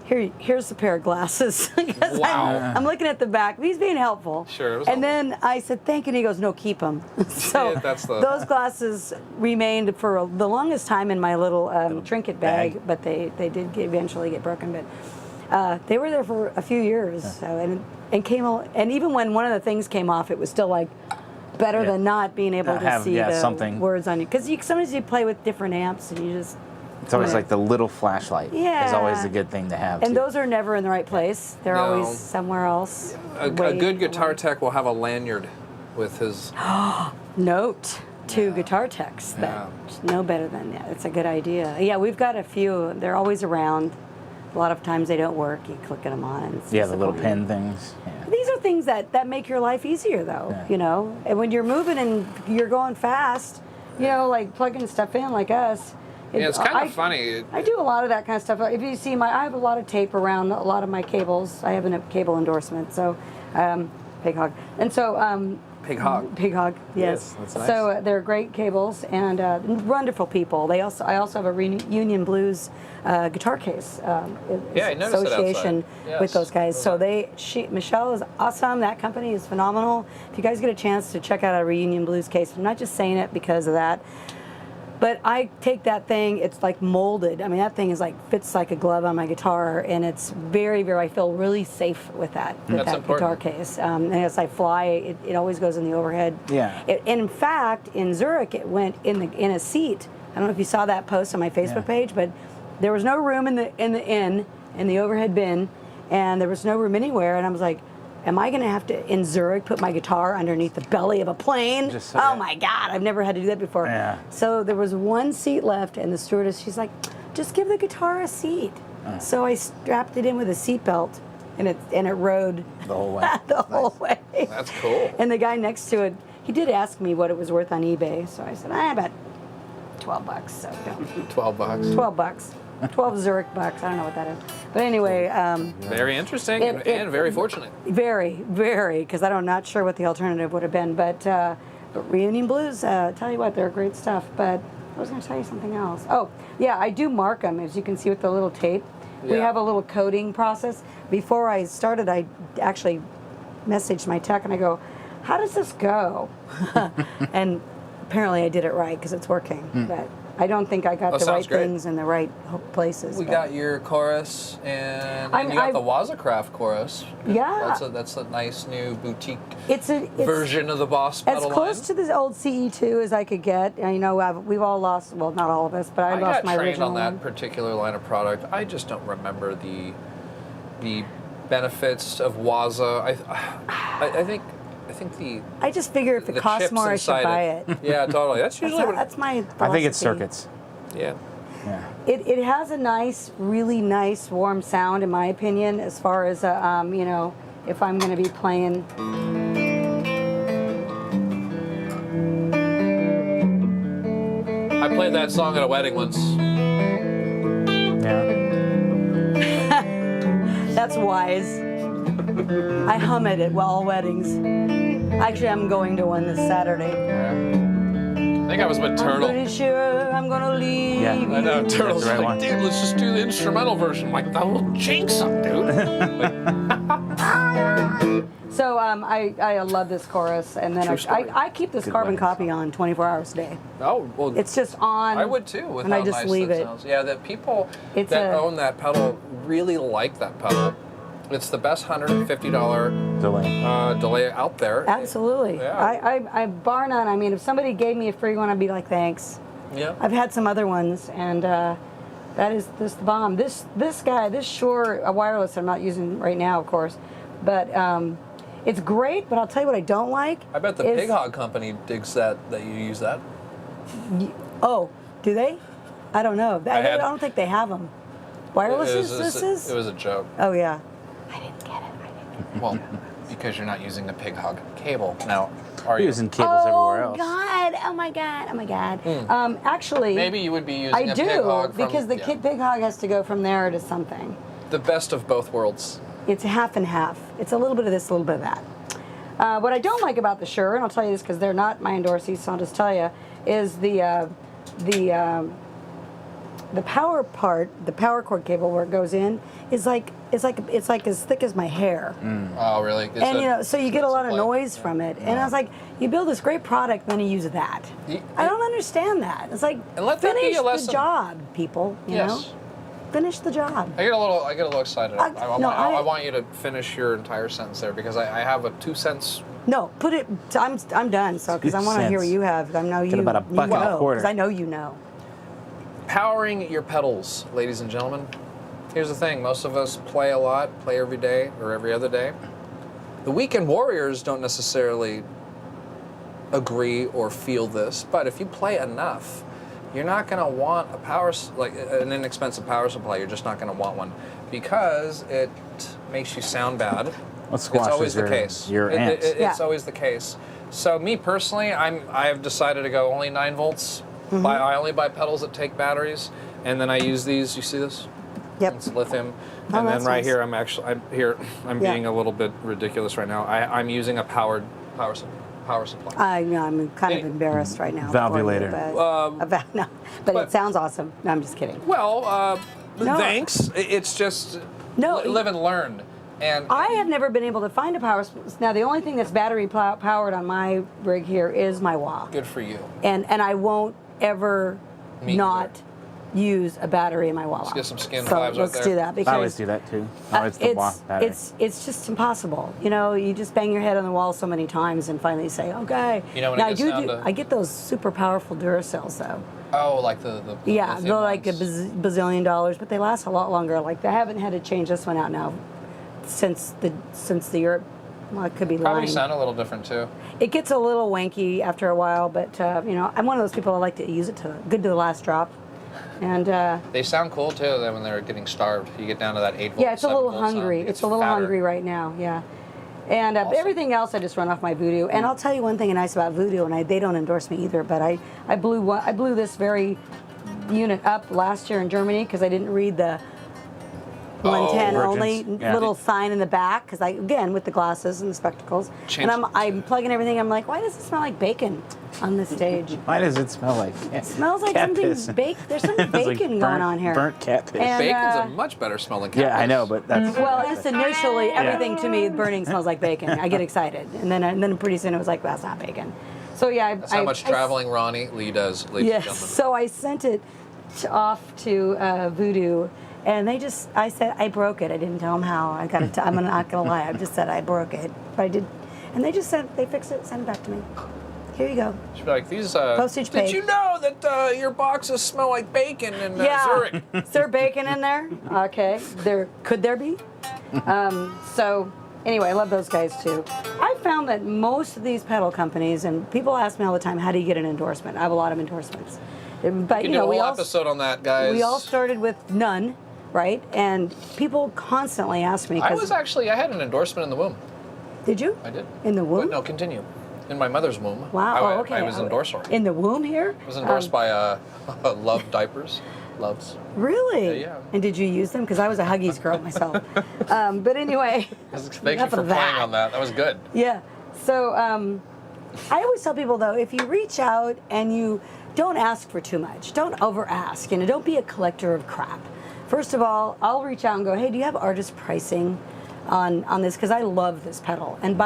"Here's a pair of glasses." Because Wow. I'm looking at the back. He's being helpful. Sure, it was And then I said, "Thank you," and he goes, "No, keep them." So Yeah, that's the- those glasses remained for the longest time in my little trinket bag, but they did eventually get broken, but. They were there for a few years, so, and even when one of the things came off, it was still like better than not being able to see the something. words on you, because sometimes you play with different amps and you just. It's always like the little flashlight. Yeah. Is always a good thing to have. And too. those are never in the right place. They're No. always somewhere else. A way good guitar away. tech will have a lanyard with his. Note to guitar techs that know better than that. It's a good idea. Yeah, we've got a few. They're always around. A lot of times they don't work. You click them on. And it's the little disappointing. pin things. Yeah. These are things that make your life easier, though, And when you're moving and you're going fast, like plugging stuff in like us. Yeah, it's kind of funny. I do a lot of that kind of stuff. If you see I have a lot of tape around a lot of my cables. I have a cable endorsement, so Pig Hog. And so Pig Hog. Pig Hog, yes. That's nice. So they're great cables and wonderful people. I also have a Union Blues guitar case. Yeah, I noticed it association outside. with Yes. those guys. So Michelle is awesome. That company is phenomenal. If you guys get a chance to check out a Reunion Blues case, I'm not just saying it because of that. But I take that thing, it's like molded. I mean, that thing is fits like a glove on my guitar, and it's very, very, I feel really safe with that That's guitar important. case. And as I fly, it always goes in the overhead. Yeah. And in fact, in Zurich, it went in a seat. I don't know if you saw that post on my Facebook page, but there was no room in the overhead bin, and there was no room anywhere, and I was like, am I going to have to, in Zurich, put my guitar underneath the belly of a plane? Oh my God, I've never had to do that before. Yeah. So there was one seat left, and the stewardess, she's like, just give the guitar a seat. So I strapped it in with a seat belt, and it rode The whole way. the whole way. That's cool. And the guy next to it, he did ask me what it was worth on eBay, so I said, about $12. So $12. 12 bucks. 12 Zurich bucks. I don't know what that is. But anyway. Very interesting and very fortunate. Very, very, because I'm not sure what the alternative would have been. But Reunion Blues, tell you what, they're great stuff. But I was going to tell you something else. Oh, yeah, I do mark them, as you can see with the little tape. We Yeah. have a little coding process. Before I started, I actually messaged my tech and I go, how does this go? And apparently I did it right because it's working. But I don't think I got the right sounds great. things in the right places. We but- got your chorus, and I'm- you got the I've- Wazacraft chorus. Yeah. That's a nice new boutique it's version of the Boss as pedal close line. to the old CE2 as I could get. And, you know, we've all lost, well, not all of us, but I I lost got my trained original on that one. particular line of product. I just don't remember the benefits of Waza. I think the I just figure if it the costs chips more, I should inside buy it. Yeah, totally. That's usually what. That's my philosophy. I think it's circuits. Yeah. Yeah. It has a nice, really nice, warm sound, in my opinion, as far as, you know, if I'm going to be playing. I played that song at a wedding once. Yeah. That's wise. I hum it at all weddings. Actually, I'm going to one this Saturday. I think I was with I'm Turtle. pretty sure I'm going to leave Yeah. you. I know, That's Turtle's the right like, one. dude, let's just do the instrumental version. I'm like, that will jinx them, dude. So I love this chorus, and then True story. I keep this Good carbon wedding copy on 24 hours a day. Oh, well, It's just on. I would too, with and how I just nice leave that it. sounds. Yeah, that people It's that a- own that pedal really like that pedal. It's the best $150 Delay. delay out there. Absolutely. Yeah. I bar none. I mean, if somebody gave me a free one, I'd be like, thanks. Yeah. I've had some other ones, and that is this the bomb. This guy, this Shure wireless I'm not using right now, of course, but it's great. But I'll tell you what I don't like. I bet the is- Pig Hog Company digs that you use that. Oh, do they? I don't know. I had- don't think they have them. Wireless It was a joke. Oh yeah. I didn't get it. Well, because you're not using the Pig Hog cable. Now, are you? Using cables everywhere else. God! Oh my God! Oh my God! Actually, Maybe you would be using I a Pig do Hog from, because the yeah, Kid Pig Hog has to go from there to something. the best of both worlds. It's half and half. It's a little bit of this, a little bit of that. What I don't like about the Shure, and I'll tell you this because they're not my endorsees, so I'll just tell you, is the power part, the power cord cable where it goes in, is like it's like as thick as my hair. Oh, really? Is And that- you know, so you get a lot of like- noise from it. And I was like, you build this great product, then you use that. I don't understand that. It's like, And let that be finish a the lesson. job, people. You know, Yes. finish the job. I get a little excited. I- no, I I- want you to finish your entire sentence there because I have a 2 cents. No, put it. I'm done. So because I want to hear what you have. I know you. about a buck you and a know, quarter. 'cause I know you know. Powering your pedals, ladies and gentlemen. Here's the thing, most of us play a lot, play every day or every other day. The weekend warriors don't necessarily agree or feel this, but if you play enough, you're not going to want an inexpensive power supply. You're just not going to want one because it makes you sound bad. What It's squashes always the case. your amps? It's Yeah. always the case. So me personally, I have decided to go only 9 volts. I only buy pedals that take batteries, and then I use these. You see this? Yep. It's lithium. Oh, And then that's right nice. here, I'm Yeah. being a little bit ridiculous right now. I'm using a power supply. I'm kind of Hey. embarrassed right now. Valvulator. No, but but- it sounds awesome. No, I'm just kidding. Well, No. thanks. It's just No, live and learn. And I have never been able to find a power. Now the only thing that's battery powered on my rig here is my wah, good for you. and I won't ever Me not use a battery in my wah. Let's get some skin so vibes right let's there. do that because I always do that too. I always the wah battery. it's just impossible. You know, you just bang your head on the wall so many times and finally say, okay. You know when it now, gets down to- I get those super powerful Duracells though. Oh, like the Yeah, lithium they're like a ones. bazillion dollars, but they last a lot longer. Like I haven't had to change this one out now since the Europe. Well, it could be Probably lying. sound a little different too. It gets a little wanky after a while, but you know, I'm one of those people that like to use it to good to the last drop. And They sound cool too. Then when they're getting starved, you get down to that 8 volt. yeah, it's a 7 little volt sound. hungry. It's a little fatter. hungry right now. Yeah. And Awesome. everything else I just run off my Voodoo. And I'll tell you one thing nice about Voodoo, and they don't endorse me either. But I blew this very unit up last year in Germany because I didn't read the 110 Virgins. only, Yeah. little sign in the back, because again, with the glasses and the spectacles. Change- And I'm plugging everything. I'm like, why does it smell like bacon on this stage? Why does it smell like? It smells like cat something piss? baked. There's some It's like bacon burnt- going on here. Burnt cat piss. And, Bacon's a much better smelling cat yeah, I piss. know, but that's Well, just initially, everything to me, burning smells like bacon. I get excited, and then pretty soon it was like, that's not bacon. So yeah, That's how much traveling Roni Lee does, ladies and Yes. gentlemen. So I sent it off to Voodoo, and I said I broke it. I didn't tell them how. I'm not gonna lie. I just said I broke it, but I did, and they just said they fixed it, sent it back to me. Here you go. She'd be like, these. Postage Did paid. you know that your boxes smell like bacon in Zurich? Is there bacon in there? Okay. Could there be? So anyway, I love those guys too. I found that most of these pedal companies, and people ask me all the time, how do you get an endorsement? I have a lot of endorsements. But You can do a whole episode on that, guys. we all started with none, right? And people constantly ask me. I 'cause- had an endorsement in the womb. Did you? I did. In the womb? But no, continue. In my mother's womb. Wow. Okay. I was endorsed for it. In the womb here? I was endorsed by Love Diapers. Loves. Really? Yeah. And did you use them? Because I was a Huggies girl myself. But anyway. Thank you enough for of playing on that. That was good. Yeah. So I always tell people though, if you reach out and you don't ask for too much, don't over ask, don't be a collector of crap. First of all, I'll reach out and go, hey, do you have artist pricing on this? Because I love this pedal, and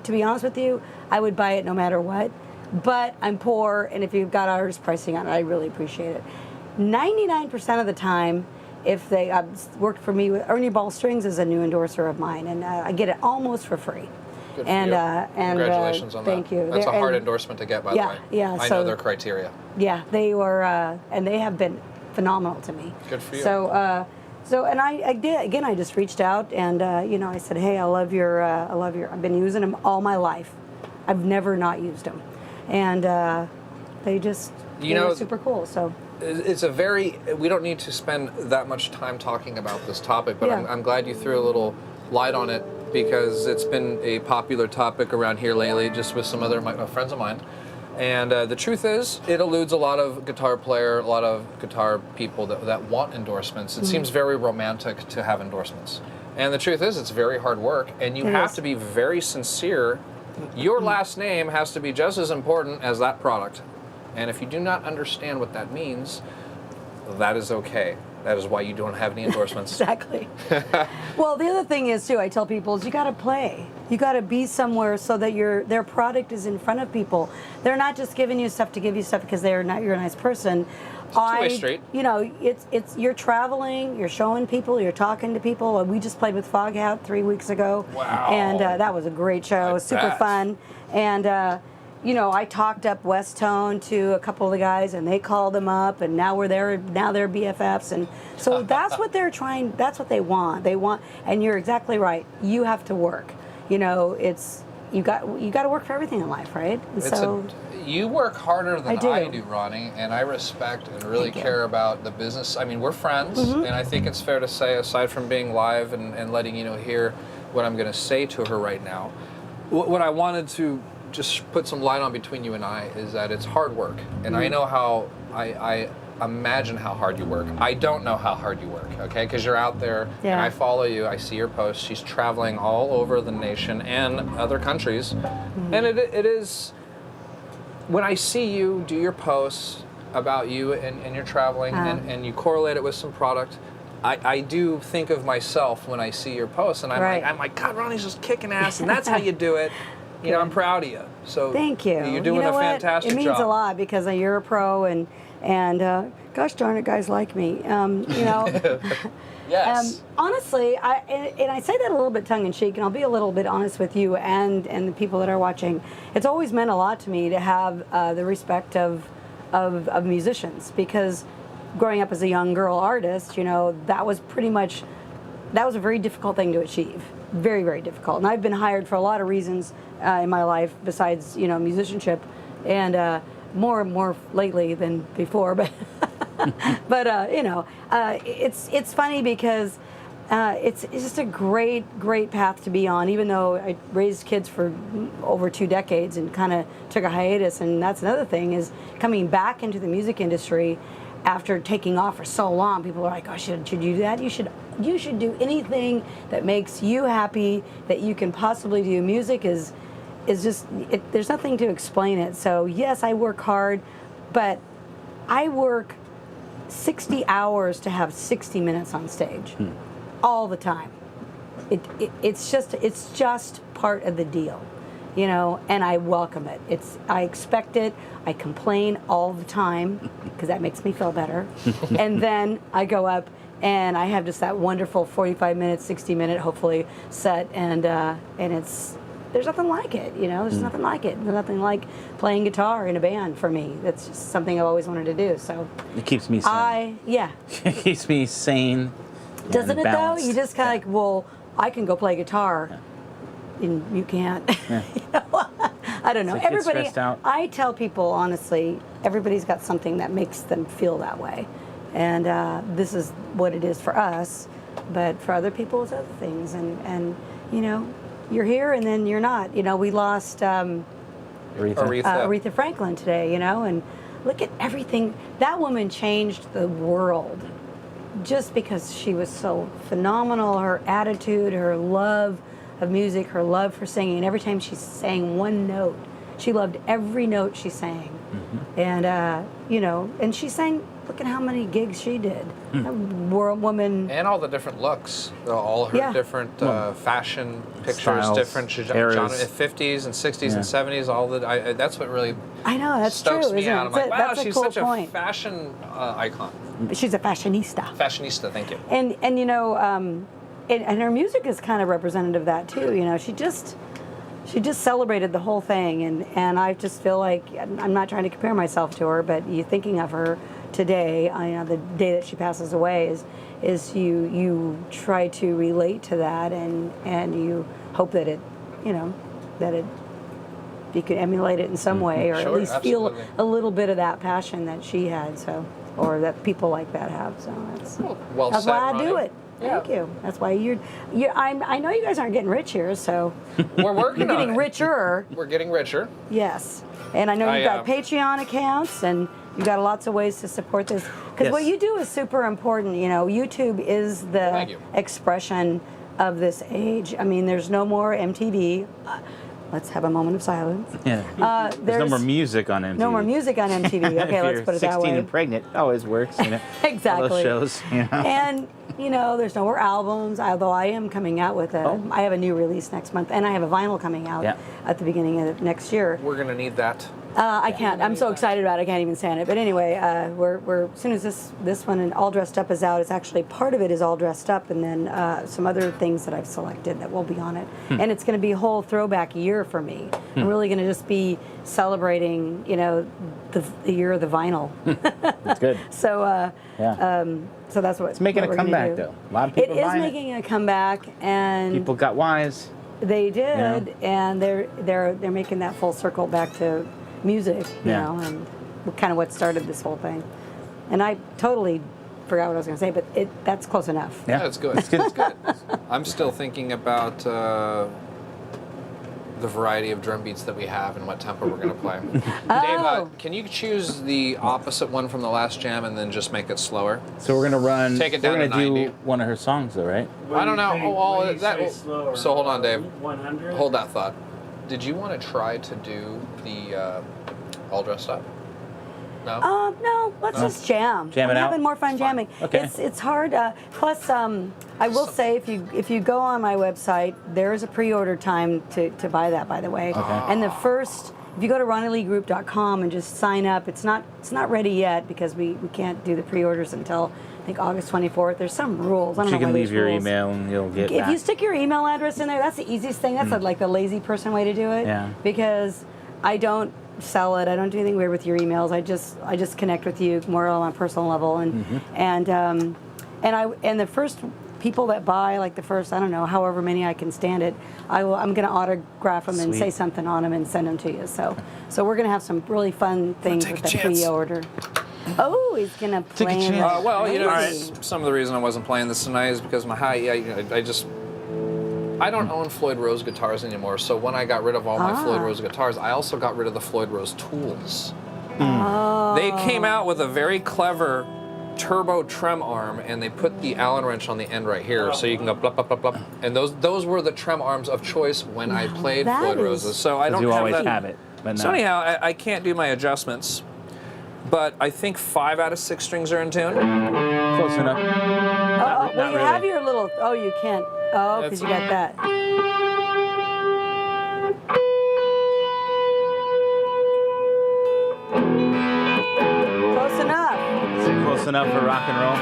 to be honest with you, I would buy it no matter what. But I'm poor, and if you've got artist pricing on it, I really appreciate it. 99% of the time, if they worked for me, Ernie Ball Strings is a new endorser of mine, and I get it almost for free. Good for And, you. and Congratulations on that. thank you. That's a They're- hard and- endorsement to get, by Yeah, the way. yeah, I so- know their criteria. Yeah, they were, and they have been phenomenal to me. Good for you. So, and I did again. I just reached out and I said, hey, I love your. I've been using them all my life. I've never not used them, and they were super cool. So. It's we don't need to spend that much time talking about this topic, but Yeah. I'm glad you threw a little light on it because it's been a popular topic around here lately, just with some other friends of mine. And the truth is, it eludes a lot of guitar guitar people that want endorsements. It seems very romantic to have endorsements. And the truth is, it's very hard work, and you have to be very sincere. Your last name has to be just as important as that product. And if you do not understand what that means, that is okay. That is why you don't have any endorsements. Exactly. Well, the other thing is too, I tell people, is you got to play. You got to be somewhere so that their product is in front of people. They're not just giving you stuff to give you stuff because you're a nice person. It's a two-way street. It's you're traveling, you're showing people, you're talking to people. We just played with Foghat 3 weeks ago. Wow. And that was a great show. It was super bet. fun. And I talked up West Tone to a couple of the guys, and they called them up, and now they're BFFs, and so that's what they're trying. That's what they want. And you're exactly right. You have to work. You got to work for everything in life, right? And You work harder than I I do. do, Ronnie, and I respect and really Thank you. care about the business. I mean, we're friends, and I think it's fair to say, aside from being live and letting hear what I'm going to say to her right now, what I wanted to just put some light on between you and I is that it's hard work, and I know how I imagine how hard you work. I don't know how hard you work, okay? Because you're out there, and Yeah. I follow you. I see your posts. She's traveling all over the nation and other countries, and it is. When I see you do your posts about you and your traveling, and you correlate it with some product, I do think of myself when I see your posts, and I'm like, God, Ronnie's just kicking ass, and that's how you do it. I'm proud of you. So thank you. You're doing a fantastic job. It means a lot because you're a pro, and gosh darn it, guys like me. Yes. Honestly, I say that a little bit tongue in cheek, and I'll be a little bit honest with you and the people that are watching. It's always meant a lot to me to have the respect of musicians, because growing up as a young girl artist, that was a very difficult thing to achieve. Very, very difficult. And I've been hired for a lot of reasons in my life besides, musicianship, and more lately than before. But but it's funny because it's just a great path to be on. Even though I raised kids for over 2 decades and kind of took a hiatus, and that's another thing is coming back into the music industry. after taking off for so long, people are like, "Oh, should you do that? You should do anything that makes you happy that you can possibly do." Music is just there's nothing to explain it. So yes, I work hard, but I work 60 hours to have 60 minutes on stage, all the time. It's just part of the deal, you know, and I welcome it. I expect it. I complain all the time because that makes me feel better. And then I go up and I have just that wonderful 45-minute, 60-minute, hopefully, set, and there's nothing like it, you know. There's nothing like it. There's nothing like playing guitar in a band for me. That's just something I've always wanted to do. So it keeps me sane. It keeps me sane. Doesn't it balanced. though? You just kind of like, well, I can go play guitar, and you can't. Yeah. You know? I don't know. It's like get Everybody. stressed out. I tell people honestly, everybody's got something that makes them feel that way, and this is what it is for us. But for other people, it's other things, and you know, you're here and then you're not. You know, we lost Aretha Franklin today. You know, and look at everything. That woman changed the world. Just because she was so phenomenal, her attitude, her love of music, her love for singing, and every time she sang one note, she loved every note she sang. And, you know, and she sang, look at how many gigs she did. A world woman. And all the different looks, all her different fashion pictures, styles, different eras. genre, 50s and 60s and 70s, all that. That's what really I know, that's stokes true, me isn't out. it? I'm like, wow, That's a she's cool such point. a fashion icon. She's a fashionista. Fashionista, thank you. And you know, and her music is kind of representative of that too. You know, she just celebrated the whole thing, and I just feel like I'm not trying to compare myself to her, but you thinking of her today, you know, the day that she passes away is you try to relate to that, and you hope that it, you know, you could emulate it in some way, or Sure, at least absolutely. feel a little bit of that passion that she had. So. Or that people like that have, so Well that's said, why I do Roni. it. Thank you. That's why I know you guys aren't getting rich here, so We're working you're getting on it. richer. We're getting richer. Yes, and I know you've got Patreon accounts, and you've got lots of ways to support this. Because what you do is super important. You know, YouTube is the expression of this age. I mean, there's no more MTV. Let's have a moment of silence. Yeah. There's no more music on MTV. No more music on MTV. Okay, let's put it that way. 16 and pregnant always works, you know. Exactly. All those shows, you know. And you know, there's no more albums. Although I am coming out with I have a new release next month, and I have a vinyl coming out at the beginning of next year. We're gonna need that. I can't. I'm so excited about it. I can't even stand it. But anyway, we're as soon as this one and All Dressed Up is out, it's actually part of it is All Dressed Up, and then some other things that I've selected that will be on it. And it's going to be a whole throwback year for me. I'm really going to just be celebrating, you know, the year of the vinyl. That's good. So so that's what it's making a comeback though. A lot of people It is making a comeback, and people got wise. They did, and they're making that full circle back to music, you know, and kind of what started this whole thing. And I totally forgot what I was going to say, but that's close enough. Yeah, it's good. It's good. It's good. I'm still thinking about the variety of drum beats that we have and what tempo we're going to play. Dave, can you choose the opposite one from the last jam and then just make it slower? So we're gonna run. Take it down we're to gonna 90. do one of her songs, though, right? I don't know. Slower, So hold on, Dave. 100. Hold that thought. Did you want to try to do the All Dressed Up? No. No, let's just jam. Jam it I'm out? having more fun jamming. Okay. It's hard. Plus, I will say if you go on my website, there is a pre-order time to buy that. By the way, and the first. If you go to RoniLeeGroup.com and just sign up, it's not ready yet because we can't do the pre-orders until I think August 24th. There's some rules. I don't know You can why leave there's your rules. email and you'll get If back. you stick your email address in there, that's the easiest thing. That's like the lazy person way to do it. Yeah. Because I don't sell it. I don't do anything weird with your emails. I just connect with you more on a personal level, and the first people that buy, like the first, I don't know, however many I can stand it, I'm going to autograph them and Sweet. say something on them and send them to you. So we're going to have some really fun things take with a the chance. pre-order. Oh, he's going to Take a play. chance. Well, you know, Crazy. some of the reason I wasn't playing this tonight is because I don't own Floyd Rose guitars anymore. So when I got rid of all my Floyd Rose guitars, I also got rid of the Floyd Rose tools. They came out with a very clever turbo trem arm, and they put the Allen wrench on the end right here, so you can go blop, blop, blop, blop. And those were the trem arms of choice when I played that Floyd is- Roses. So I don't You have always that. have it. But So no. anyhow, I can't do my adjustments, but I think 5 out of 6 strings are in tune. Close enough. well, not you have really. your little. Oh, you can't. Oh, because you got that. Close enough. Is it close enough for rock and roll?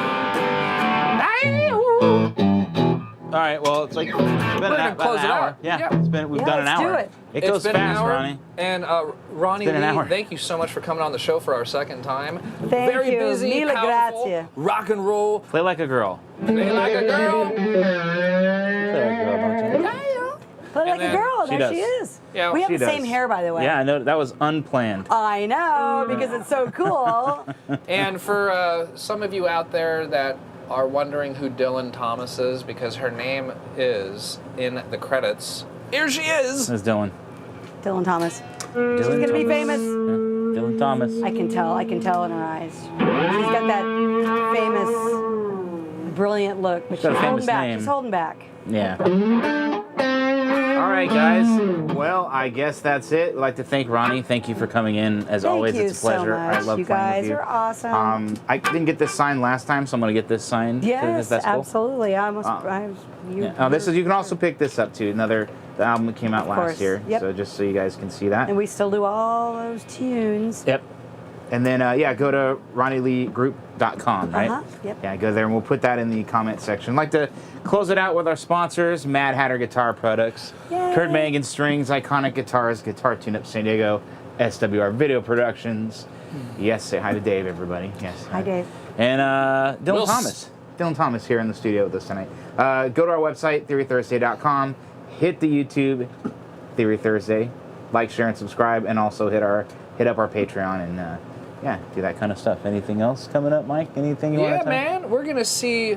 All right. Well, it's like it's been gonna about close an it hour. out. Yeah. Yeah. It's been. We've Yeah, done an let's hour. do it. It It's goes been fast, an hour, Ronnie. And Ronnie been an Lee, hour. thank you so much for coming on the show for our second time. Thank Very you. busy, Mille powerful, grazie. rock and roll, Play like a girl. play like a girl. Play like a girl, don't you? But like a then girl, she there does. she is. Yeah, we have she the same does. hair, by the way. Yeah, I know that was unplanned. I know, because it's so cool. And for some of you out there that are wondering who Dylan Thomas is, because her name is in the credits, here she is. That's Dylan. Dylan Thomas. Dylan She's gonna be famous. Yeah. Dylan Thomas. I can tell in her eyes. She's got that famous, brilliant look, but she's got a holding famous back. name. She's holding back. Yeah. All right, guys. Well, I guess that's it. I'd like to thank Ronnie. Thank you for coming in. As Thank always, you it's a pleasure. so much. I love You playing guys with you. are awesome. I didn't get this signed last time, so I'm going to get this signed to this Yes, festival. absolutely. I almost. Yeah. This is. You can also pick this up too. The album that came out last course. year. Yep. So just so you guys can see that. And we still do all those tunes. Yep. And then go to RoniLeeGroup.com, right? Yep. Yeah, go there and we'll put that in the comment section. I'd like to close it out with our sponsors: Mad Hatter Guitar Products, Yay. Kurt Megan Strings, Iconic Guitars, Guitar Tune-Up San Diego, SWR Video Productions. Yes, say hi to Dave, everybody. Yes. Hi, Dave. And Dylan We'll Thomas. Dylan Thomas here in the studio with us tonight. Go to our website, TheoryThursday.com. Hit the YouTube, Theory Thursday. Like, share, and subscribe, and also hit up our Patreon and do that kind of stuff. Anything else coming up, Mike? Anything you want Yeah, to man, we're gonna see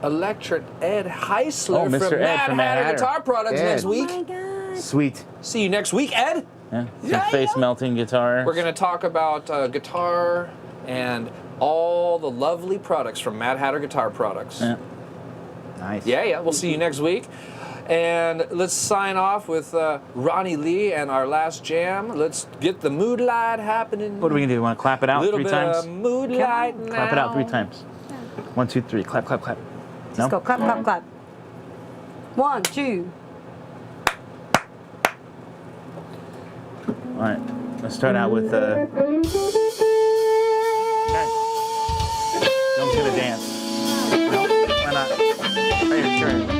Electric Ed Heisler Mr. from Ed Mad from Mad Hatter Hatter. Guitar Products Ed. next Oh week. my God. Sweet. See you next week, Ed. Yeah. Some Yeah, face yeah. melting guitar. We're gonna talk about guitar and all the lovely products from Mad Hatter Guitar Products. Yeah. Nice. Yeah. We'll see you next week. And let's sign off with Roni Lee and our last jam. Let's get the mood light happening. What are we going to do? Want to clap it out Little 3 bit times? of mood light now. Clap it out 3 times. 1, 2, 3. Clap, clap, clap. Let's go. Clap, clap, clap. 1, 2. All right. Let's start out with... Okay. Don't get a dance. No? Why not? Right here, turn it.